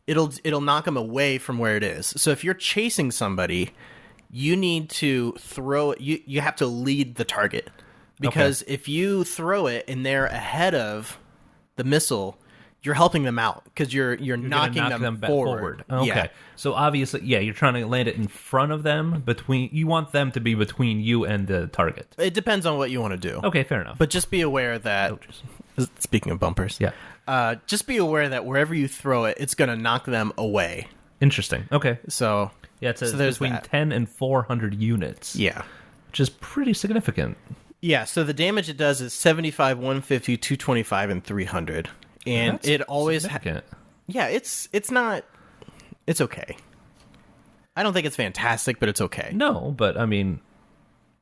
It'll knock them away from where it is. So if you're chasing somebody, you need to throw it... You have to lead the target. Because if you throw it and they're ahead of the missile... You're helping them out because you're knocking them forward. Okay. Yeah. So obviously, yeah, you're trying to land it in front of them. You want them to be between you and the target. It depends on what you want to do. Okay, fair enough. But just be aware that, speaking of bumpers, just be aware that wherever you throw it, it's going to knock them away. Interesting. Okay. So yeah, it's there's between that. 10 and 400 units. Yeah. Which is pretty significant. Yeah, so the damage it does is 75, 150, 225, and 300. And That's it always... it's not... It's okay. I don't think it's fantastic, but it's okay. No, but I mean...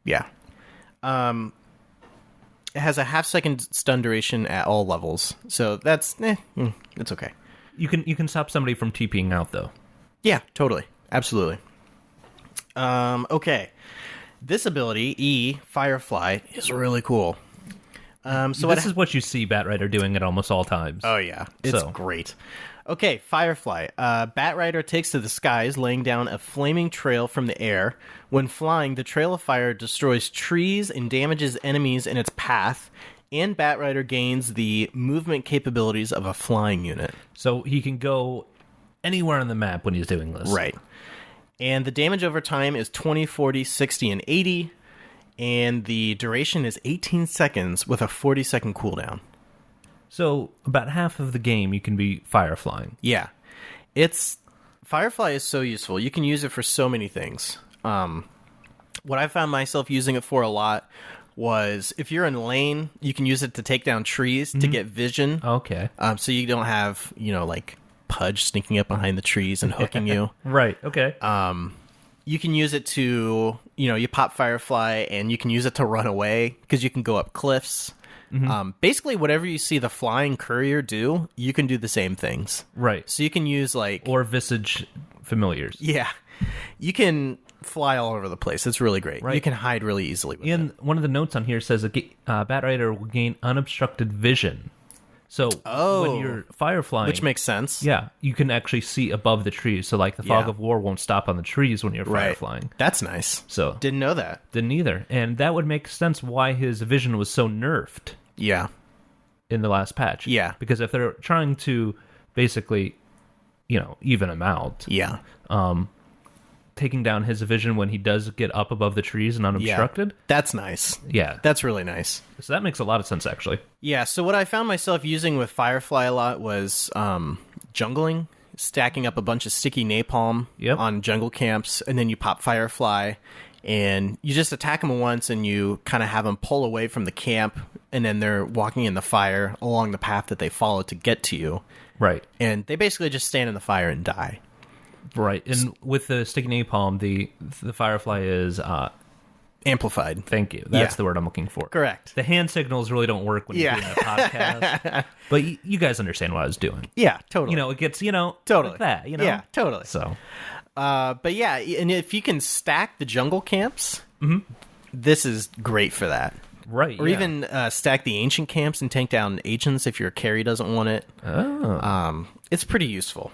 Yeah. It has a half-second stun duration at all levels. So that's... it's okay. You can stop somebody from TPing out, though. Yeah, totally. Absolutely. Okay. This ability, E, Firefly, is really cool. So this is what you see Batrider doing at almost all times. Oh, yeah. It's great. Okay, Firefly. Batrider takes to the skies, laying down a flaming trail from the air. When flying, the trail of fire destroys trees and damages enemies in its path, and Batrider gains the movement capabilities of a flying unit. So he can go anywhere on the map when he's doing this. Right. And the damage over time is 20, 40, 60, and 80. And the duration is 18 seconds with a 40-second cooldown. So about half of the game you can be fireflying. Yeah. Firefly is so useful. You can use it for so many things. What I found myself using it for a lot was if you're in lane, you can use it to take down trees to get vision. Okay. So you don't have, like Pudge sneaking up behind the trees and hooking you. Right, okay. You can use it to, you pop Firefly, and you can use it to run away, because you can go up cliffs. Basically, whatever you see the flying courier do, you can do the same things. Right. So you can use Or visage familiars. Yeah. You can fly all over the place. It's really great. Right. You can hide really easily with And one of the notes on here says Batrider will gain unobstructed vision. So when you're fireflying... Which makes sense. Yeah, you can actually see above the trees. So like the fog of war won't stop on the trees when you're fireflying. That's nice. So didn't know that. Didn't either. And that would make sense why his vision was so nerfed. Yeah. In the last patch. Yeah. Because if they're trying to basically, even him out. Yeah. Taking down his vision when he does get up above the trees and unobstructed. Yeah. That's nice. Yeah. That's really nice. So that makes a lot of sense, actually. Yeah, so what I found myself using with Firefly a lot was jungling, stacking up a bunch of sticky napalm on jungle camps, and then you pop Firefly, and you just attack them once, and you kind of have them pull away from the camp, and then they're walking in the fire along the path that they follow to get to you. Right. And they basically just stand in the fire and die. Right, and with the sticky napalm, the Firefly is amplified. Thank you. That's the word I'm looking for. Correct. The hand signals really don't work when you're doing a podcast, but you guys understand what I was doing. Yeah, totally. It gets totally like that. Yeah, totally. So, but yeah, and if you can stack the jungle camps, this is great for that. Right, or even stack the ancient camps and tank down agents if your carry doesn't want it. Oh, it's pretty useful.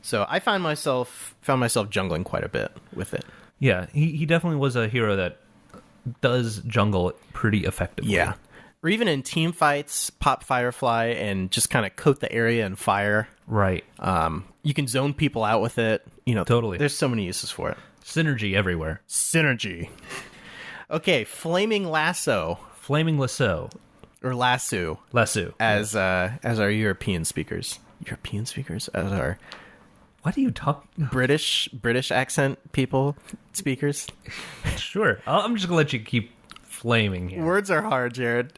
So I found myself jungling quite a bit with it. Yeah, he definitely was a hero that does jungle pretty effectively. Yeah, or even in team fights, pop Firefly and just kind of coat the area in fire. Right. You can zone people out with it. Totally. There's so many uses for it. Synergy everywhere. Synergy. Okay, Flaming Lasso. Flaming Lasso. Or Lasso. Lasso. As our European speakers. As our... Why do you talk British accent people, speakers? Sure. I'm just going to let you keep flaming here. Words are hard, Jared.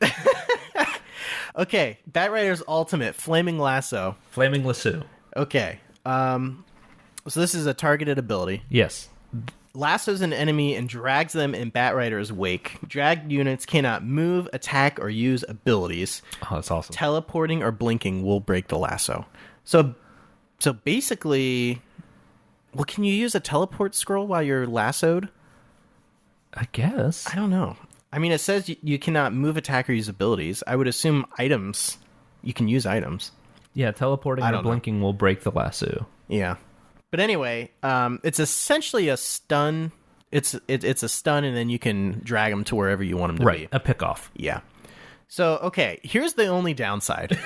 Okay, Batrider's ultimate, Flaming Lasso. Flaming Lasso. Okay. So this is a targeted ability. Yes. Lassos an enemy and drags them in Batrider's wake. Dragged units cannot move, attack, or use abilities. Oh, that's awesome. Teleporting or blinking will break the lasso. So basically, well, can you use a teleport scroll while you're lassoed? I guess. I don't know. I mean, it says you cannot move, attack, or use abilities. I would assume items. You can use items. Yeah, teleporting or blinking will break the lasso. Yeah. But anyway, it's essentially a stun. It's a stun, and then you can drag them to wherever you want them to be. A pick-off. Yeah. So, okay, here's the only downside.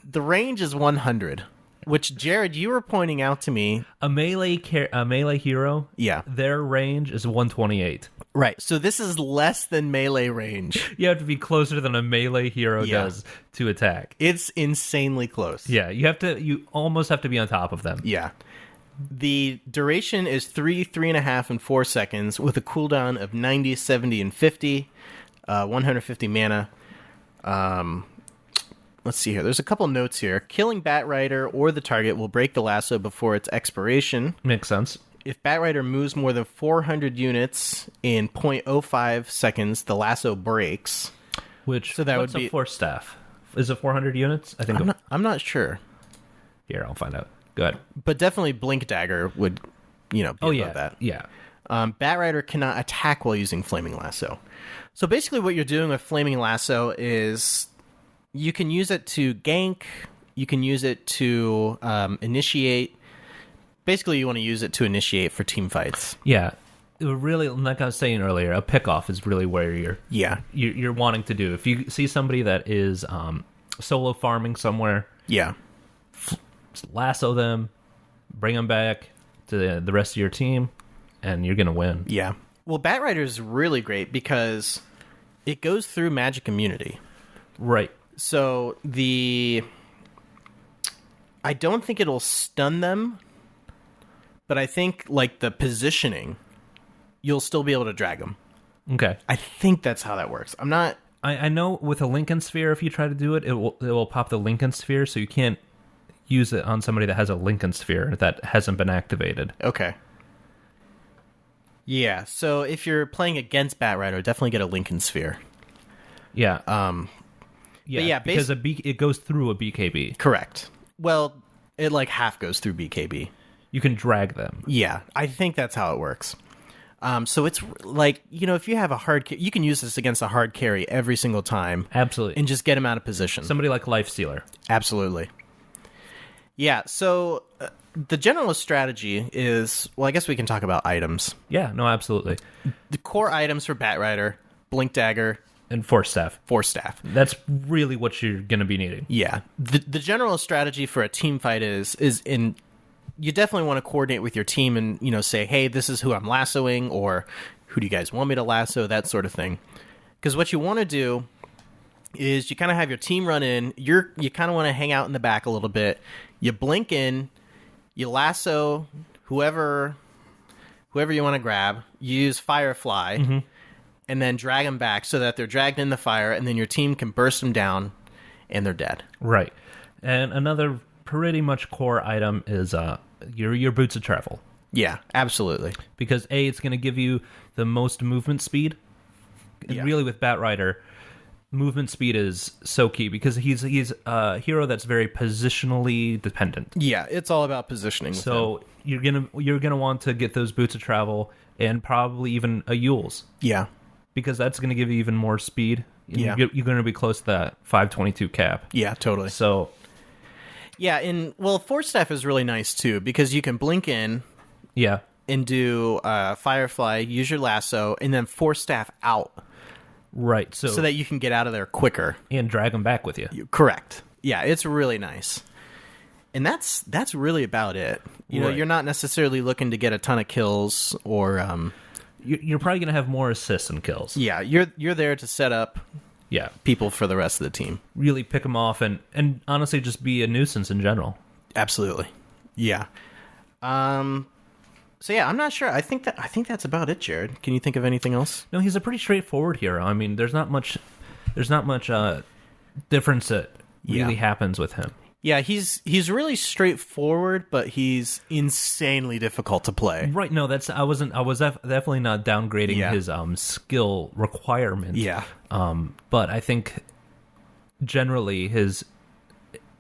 The range is 100. Which, Jared, you were pointing out to me. A melee hero, yeah, their range is 128. Right, so this is less than melee range. You have to be closer than a melee hero does to attack. It's insanely close. Yeah, you almost have to be on top of them. Yeah. The duration is 3.5, and 4 seconds with a cooldown of 90, 70, and 50, 150 mana. Let's see here. There's a couple notes here. Killing Batrider or the target will break the lasso before its expiration. Makes sense. If Batrider moves more than 400 units in 0.05 seconds, the lasso breaks. What's a force staff? Is it 400 units? I think I'm not sure. Here, I'll find out. Go ahead. But definitely Blink Dagger would, be above that. Yeah. Batrider cannot attack while using Flaming Lasso. So basically what you're doing with Flaming Lasso is you can use it to gank, you can use it to initiate. Basically, you want to use it to initiate for team fights. Yeah. It really, like I was saying earlier, a pickoff is really where you're wanting to do. If you see somebody that is solo farming somewhere, lasso them, bring them back to the rest of your team, and you're going to win. Yeah. Well, Batrider is really great because it goes through magic immunity. Right. So I don't think it'll stun them, but I think like the positioning, you'll still be able to drag them. Okay. I think that's how that works. I'm not. I know with a Lincoln Sphere, if you try to do it, it will pop the Lincoln Sphere, so you can't use it on somebody that has a Lincoln Sphere that hasn't been activated. Okay. Yeah, so if you're playing against Batrider, definitely get a Lincoln Sphere. Yeah. yeah, because it goes through a BKB. Correct. Well, it like half goes through BKB. You can drag them. Yeah, I think that's how it works. So it's like, if you have a hard... you can use this against a hard carry every single time. Absolutely. And just get him out of position. Somebody like Lifestealer. Absolutely. Yeah, so the general strategy is... Well, I guess we can talk about items. Yeah, no, absolutely. The core items for Batrider, Blink Dagger... And Force Staff. Force Staff. That's really what you're going to be needing. Yeah. The general strategy for a team fight is in... You definitely want to coordinate with your team and, say, hey, this is who I'm lassoing, or who do you guys want me to lasso, that sort of thing. Because what you want to do is you kind of have your team run in. You kind of want to hang out in the back a little bit. You blink in. You lasso whoever you want to grab. You use Firefly, and then drag them back so that they're dragged in the fire, and then your team can burst them down, and they're dead. Right. And another pretty much core item is your boots of travel. Yeah, absolutely. Because it's going to give you the most movement speed. And really with Batrider, movement speed is so key because he's a hero that's very positionally dependent. Yeah, it's all about positioning. So you're gonna want to get those boots of travel and probably even a Yule's. Yeah, because that's going to give you even more speed. Yeah, you're going to be close to that 522 cap. Yeah, totally. So. Yeah, Force Staff is really nice, too, because you can blink in and do Firefly, use your lasso, and then Force Staff out. Right. So that you can get out of there quicker. And drag them back with you. Correct. Yeah, it's really nice. And that's really about it. You're not necessarily looking to get a ton of kills or... You're probably going to have more assists and kills. Yeah, you're there to set up... Yeah, people for the rest of the team. Really pick them off and honestly just be a nuisance in general. Absolutely. Yeah. So yeah, I'm not sure. I think that's about it, Jared. Can you think of anything else? No, he's a pretty straightforward hero. I mean, there's not much difference that really happens with him. Yeah, he's really straightforward, but he's insanely difficult to play. Right? No, I was definitely not downgrading his skill requirement. Yeah. But I think generally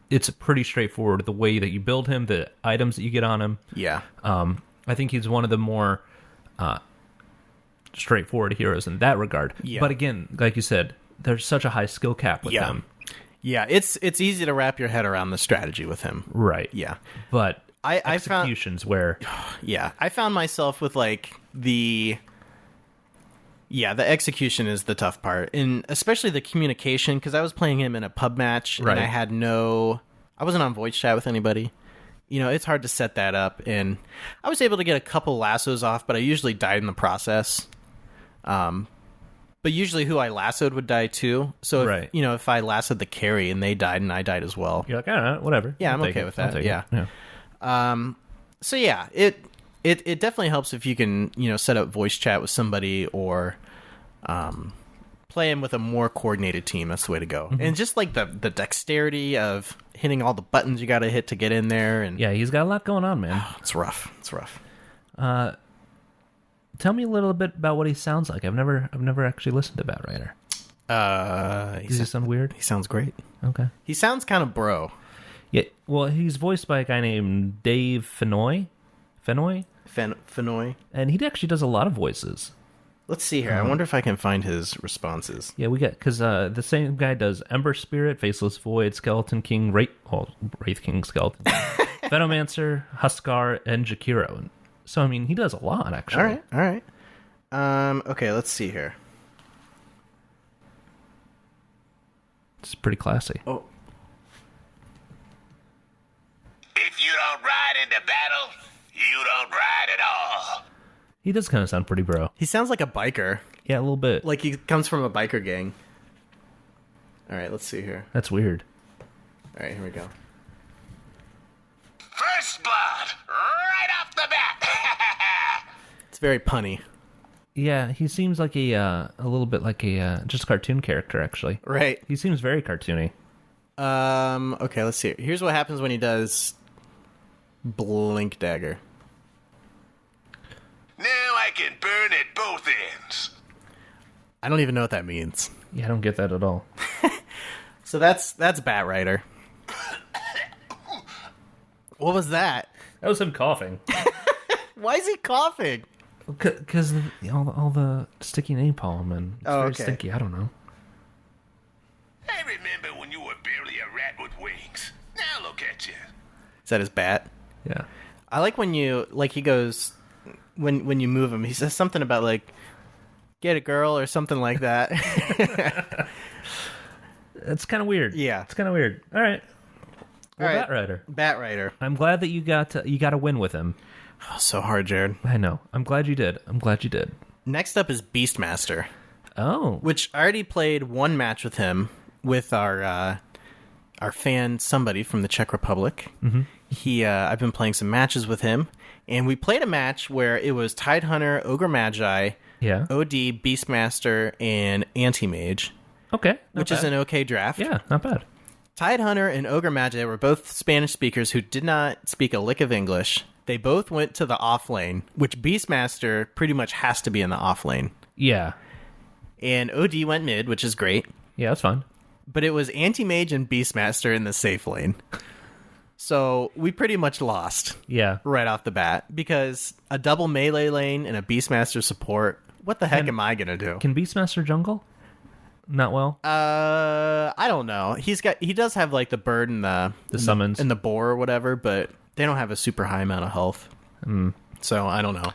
it's pretty straightforward the way that you build him, the items that you get on him. Yeah. I think he's one of the more straightforward heroes in that regard. Yeah. But again, like you said, there's such a high skill cap with him. Yeah, it's easy to wrap your head around the strategy with him. Right. Yeah. But executions where... Yeah, I found myself with, like, the execution is the tough part. And especially the communication, because I was playing him in a pub match, and I wasn't on voice chat with anybody. It's hard to set that up. And I was able to get a couple lassos off, but I usually died in the process. But usually who I lassoed would die too. So, if I lassoed the carry and they died and I died as well. You're like, all right, whatever. Yeah, I'm okay with that. Yeah. So, yeah, it definitely helps if you can, set up voice chat with somebody or play him with a more coordinated team. That's the way to go. Mm-hmm. And just like the dexterity of hitting all the buttons you got to hit to get in there. And yeah, he's got a lot going on, man. It's rough. Tell me a little bit about what he sounds like. I've never actually listened to Batrider. Does he sound weird? He sounds great. Okay. He sounds kind of bro. Yeah. Well, he's voiced by a guy named Dave Fenoy. Fenoy. And he actually does a lot of voices. Let's see here. I wonder if I can find his responses. Yeah, because the same guy does Ember Spirit, Faceless Void, Skeleton King, Wraith King Skeleton, Venomancer, Huskar, and Jakiro. So, I mean, he does a lot, actually. All right. Okay, let's see here. It's pretty classy. Oh. If you don't ride into battle, you don't ride at all. He does kind of sound pretty bro. He sounds like a biker. Yeah, a little bit. Like he comes from a biker gang. All right, let's see here. That's weird. All right, here we go. First blood, right off the bat. It's very punny. Yeah, he seems like a little bit like a just cartoon character, actually. Right. He seems very cartoony. Okay, let's see. Here's what happens when he does Blink Dagger. Now I can burn at both ends. I don't even know what that means. Yeah, I don't get that at all. So that's Batrider. What was that? That was him coughing. Why is he coughing? Because all the sticky napalm and it's very stinky. I don't know. I remember when you were barely a rat with wings. Now look at you. Is that his bat? Yeah. I like when you he goes when you move him. He says something about like get a girl or something like that. It's kind of weird. Yeah. It's kind of weird. All right. Well, All right. Batrider. Batrider. I'm glad that you got a win with him. Oh, so hard, Jared. I know. I'm glad you did. Next up is Beastmaster, Oh. which I already played one match with him with our fan, somebody from the Czech Republic. Mm-hmm. I've been playing some matches with him, and we played a match where it was Tidehunter, Ogre Magi, Yeah. OD, Beastmaster, and Anti-Mage, Okay. which is an okay draft. Yeah, not bad. Tidehunter and Ogre Magi were both Spanish speakers who did not speak a lick of English. They both went to the off lane, which Beastmaster pretty much has to be in the off lane. Yeah. And OD went mid, which is great. Yeah, that's fine. But it was Anti-Mage and Beastmaster in the safe lane. So we pretty much lost Yeah. right off the bat because a double melee lane and a Beastmaster support, what the heck am I going to do? Can Beastmaster jungle? Not well. I don't know. He does have like the bird and the summons and the boar or whatever, but they don't have a super high amount of health. So I don't know.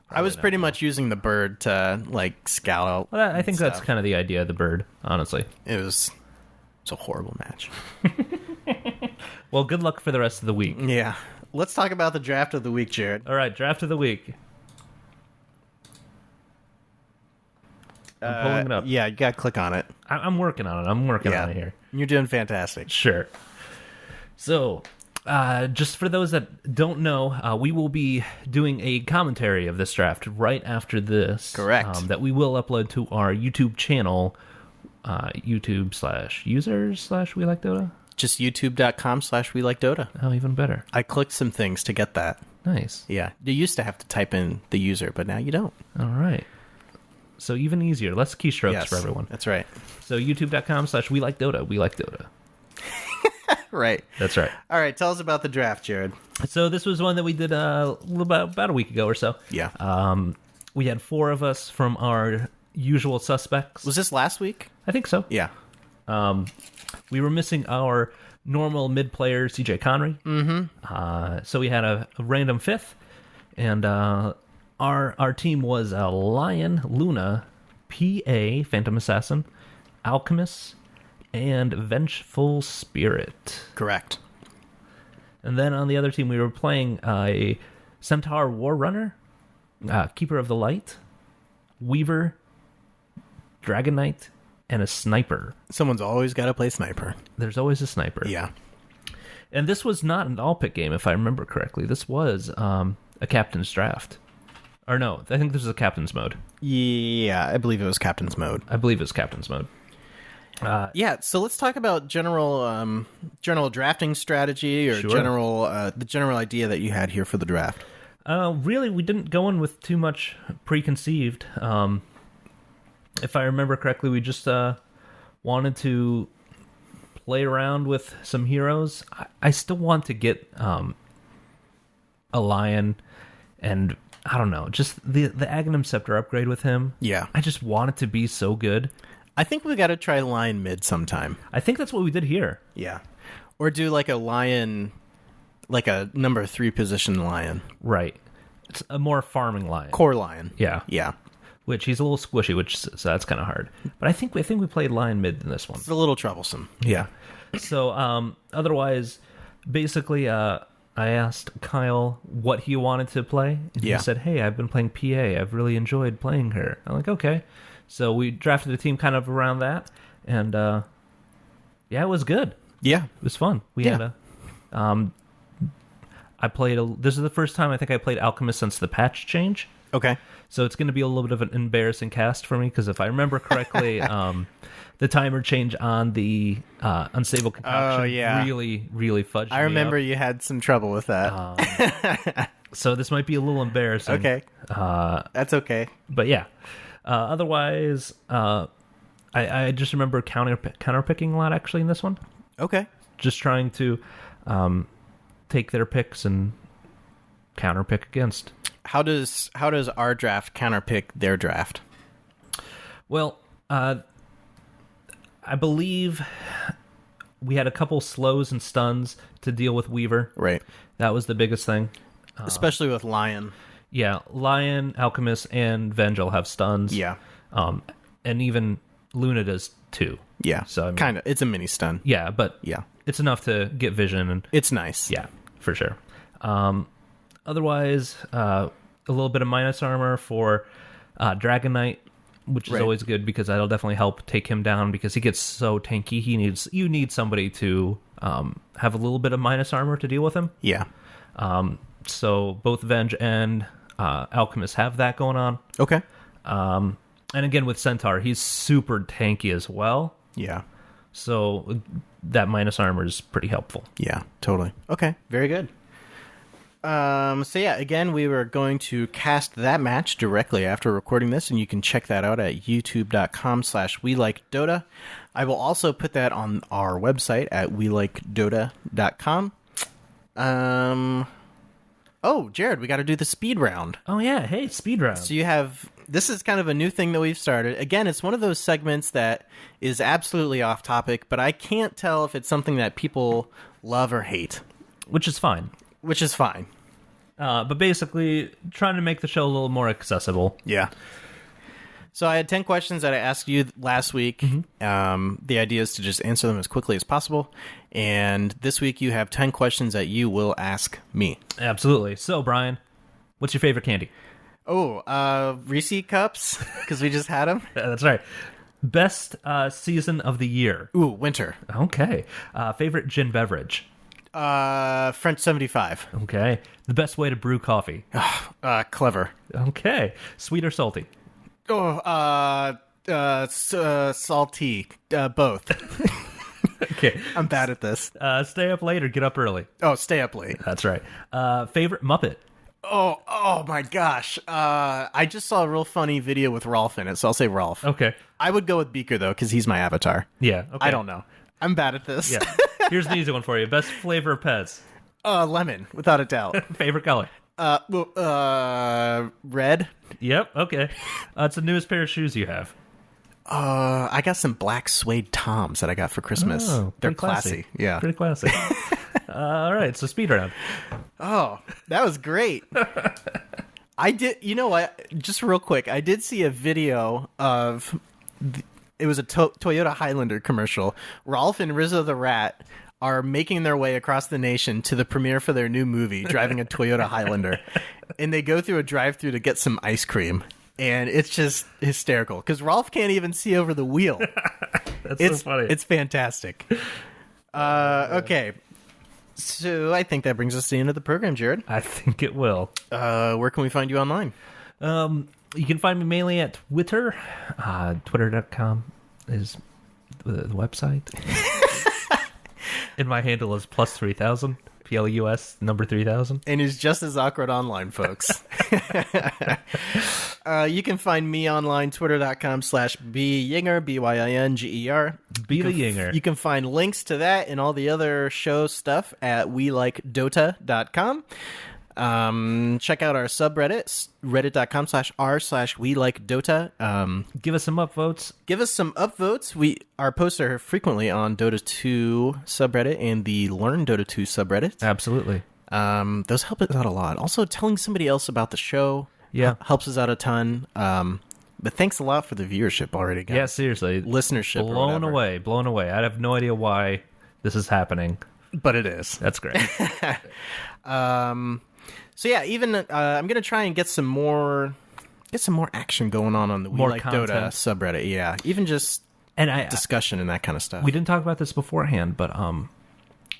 I was pretty much using the bird to like scout out. Well, I think stuff. that's kind of the idea of the bird, honestly. It's a horrible match. Well, good luck for the rest of the week. Yeah. Let's talk about the draft of the week, Jared. All right, draft of the week. I'm pulling it up. Yeah, you got to click on it. I'm working on it. I'm working on it here. You're doing fantastic. Sure. So, just for those that don't know, we will be doing a commentary of this draft right after this. Correct. That we will upload to our YouTube channel, YouTube/users/We Like Dota. Just youtube.com/We Like Dota. Oh, even better. I clicked some things to get that. Nice. Yeah. You used to have to type in the user, but now you don't. All right. So even easier. Less keystrokes for everyone. That's right. So youtube.com/We Like Dota. We Like Dota. Right. That's right. All right. Tell us about the draft, Jared. So this was one that we did about a week ago or so. Yeah. We had 4 of us from our usual suspects. Was this last week? I think so. Yeah. We were missing our normal mid player, CJ Connery. Mm-hmm. So we had a random 5th, and our team was Lion, Luna, PA, Phantom Assassin, Alchemist, and Vengeful Spirit. Correct. And then on the other team, we were playing a Centaur War Runner, Keeper of the Light, Weaver, Dragon Knight, and a Sniper. Someone's always got to play Sniper. There's always a Sniper. Yeah. And this was not an all-pick game, if I remember correctly. This was a captain's draft. Or no, I think this was a captain's mode. Yeah, I believe it was Captain's Mode. I believe it was captain's mode. Yeah, so let's talk about general drafting strategy or Sure. the general idea that you had here for the draft. Really, we didn't go in with too much preconceived. If I remember correctly, we just wanted to play around with some heroes. I still want to get a Lion, and I don't know, just the Aghanim Scepter upgrade with him. Yeah. I just want it to be so good. I think we got to try Lion mid sometime. I think that's what we did here. Yeah. Or do like a Lion, like a number 3 position Lion. Right. It's a more farming Lion. Core Lion. Yeah. Yeah. Which he's a little squishy, so that's kind of hard. But I think we played Lion mid in this one. It's a little troublesome. Yeah. So otherwise, basically, I asked Kyle what he wanted to play, and Yeah. he said, "Hey, I've been playing PA. I've really enjoyed playing her." I'm like, "Okay." So we drafted a team kind of around that, and yeah, it was good. Yeah. It was fun. We Yeah. had I played this is the first time I think I played Alchemist since the patch change. Okay. So it's going to be a little bit of an embarrassing cast for me because if I remember correctly, the timer change on the unstable concoction really, really fudged I remember me you had some trouble with that. up. So this might be a little embarrassing. Okay. That's okay. But yeah. Otherwise, I just remember counter picking a lot actually in this one. Okay. Just trying to take their picks and counter pick against. How does our draft counter pick their draft? Well, I believe we had a couple slows and stuns to deal with Weaver. Right. That was the biggest thing. Especially with Lion. Yeah, Lion, Alchemist, and Vengel have stuns. Yeah. And even Luna does too. Yeah. So I mean, kind of. It's a mini stun. Yeah, but Yeah. it's enough to get vision and It's nice. yeah, for sure. Otherwise, a little bit of minus armor for Dragon Knight, which is Right. always good because that'll definitely help take him down because he gets so tanky. You need somebody to have a little bit of minus armor to deal with him. Yeah. So both Venge and Alchemist have that going on. Okay. And again with Centaur, he's super tanky as well. Yeah. So that minus armor is pretty helpful. Yeah, totally. Okay, very good. So yeah, again, we were going to cast that match directly after recording this, and you can check that out at youtube.com/WeLikeDota. I will also put that on our website at WeLikeDota.com. Oh, Jared, we got to do the speed round. Oh yeah, hey, speed round. So you have, this is kind of a new thing that we've started. Again, it's one of those segments that is absolutely off topic, but I can't tell if it's something that people love or hate. Which is fine. Which is fine. But basically, trying to make the show a little more accessible. Yeah. So I had 10 questions that I asked you last week. The idea is to just answer them as quickly as possible. And this week you have 10 questions that you will ask me. Absolutely. So, Brian, what's your favorite candy? Oh, Reese cups, because we just had them. That's right. Best season of the year. Ooh, winter. Okay. Favorite gin beverage. French 75. Okay. The best way to brew coffee. Clever. Okay. Sweet or salty? Oh, salty. Both. Okay. I'm bad at this. Stay up late or get up early? Oh, stay up late. That's right. Favorite Muppet? Oh my gosh. I just saw a real funny video with Rolf in it, so I'll say Rolf. Okay. I would go with Beaker, though, because he's my avatar. Yeah. Okay. I don't know. I'm bad at this. Yeah. Here's an easy one for you. Best flavor of Pez? Lemon, without a doubt. Favorite color? Red. Yep. Okay. It's the newest pair of shoes you have. I got some black suede Toms that I got for Christmas. Oh, They're pretty classy. Yeah. Pretty classy. All right. So speed round. Oh, that was great. I did, you know what? Just real quick, I did see a video of, it was a Toyota Highlander commercial. Rolf and Rizzo the Rat are making their way across the nation to the premiere for their new movie, driving a Toyota Highlander. And they go through a drive-thru to get some ice cream. And it's just hysterical, because Rolf can't even see over the wheel. That's so funny. It's fantastic. Okay. So I think that brings us to the end of the program, Jared. I think it will. Where can we find you online? You can find me mainly at Twitter. Twitter.com is the website. And my handle is +3000. PLUS number 3000. And is just as awkward online, folks. You can find me online, twitter.com/byinger, BYINGER. Be the Yinger. You can find links to that and all the other show stuff at WeLikeDota.com. Check out our subreddit, reddit.com/r/WeLikeDota. Give us some upvotes. Give us some upvotes. Our posts are frequently on Dota 2 subreddit and the Learn Dota 2 subreddit. Absolutely. Those help us out a lot. Also, telling somebody else about the show helps us out a ton. But thanks a lot for the viewership already, guys. Yeah, seriously. Listenership. Blown away. I have no idea why this is happening. But it is. That's great. So yeah, even I'm gonna try and get some more action going on the We More Like content. Dota subreddit. Yeah, even just discussion and that kind of stuff. We didn't talk about this beforehand, but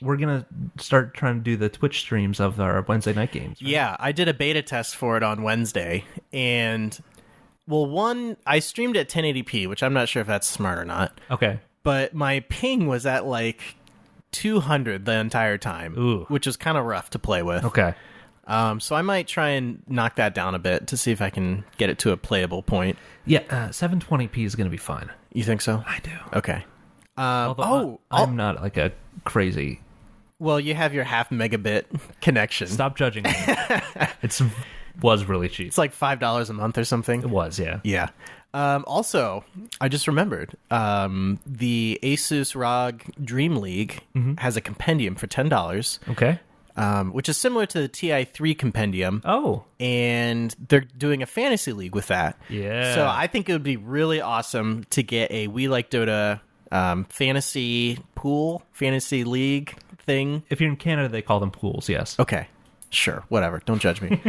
we're gonna start trying to do the Twitch streams of our Wednesday night games. Right? Yeah, I did a beta test for it on Wednesday, and I streamed at 1080p, which I'm not sure if that's smart or not. Okay. But my ping was at like 200 the entire time, Ooh. which was kind of rough to play with. Okay. So I might try and knock that down a bit to see if I can get it to a playable point. Yeah, 720p is going to be fine. You think so? I do. Okay. Although I'm not like a crazy... Well, you have your half megabit connection. Stop judging me. It was really cheap. It's like $5 a month or something. It was, yeah. Yeah. Also, I just remembered, the Asus ROG Dream League has a compendium for $10. Okay. Which is similar to the TI3 compendium. Oh. And they're doing a fantasy league with that. Yeah. So I think it would be really awesome to get a We Like Dota fantasy pool, fantasy league thing. If you're in Canada, they call them pools, yes. Okay. Sure, whatever. Don't judge me.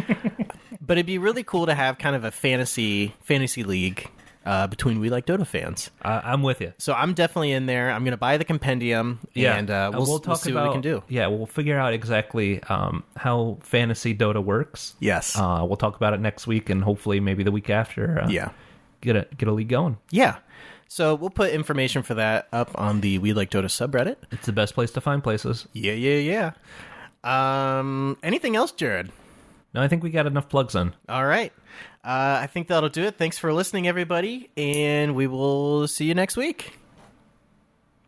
But it'd be really cool to have kind of a fantasy league between We Like Dota fans. I'm with you. So I'm definitely in there. I'm going to buy the compendium, and we'll see what we can do. Yeah, we'll figure out exactly how fantasy Dota works. Yes. We'll talk about it next week, and hopefully maybe the week after. Get a league going. Yeah. So we'll put information for that up on the We Like Dota subreddit. It's the best place to find places. Yeah. Anything else, Jared? No, I think we got enough plugs in. All right. I think that'll do it. Thanks for listening, everybody, and we will see you next week.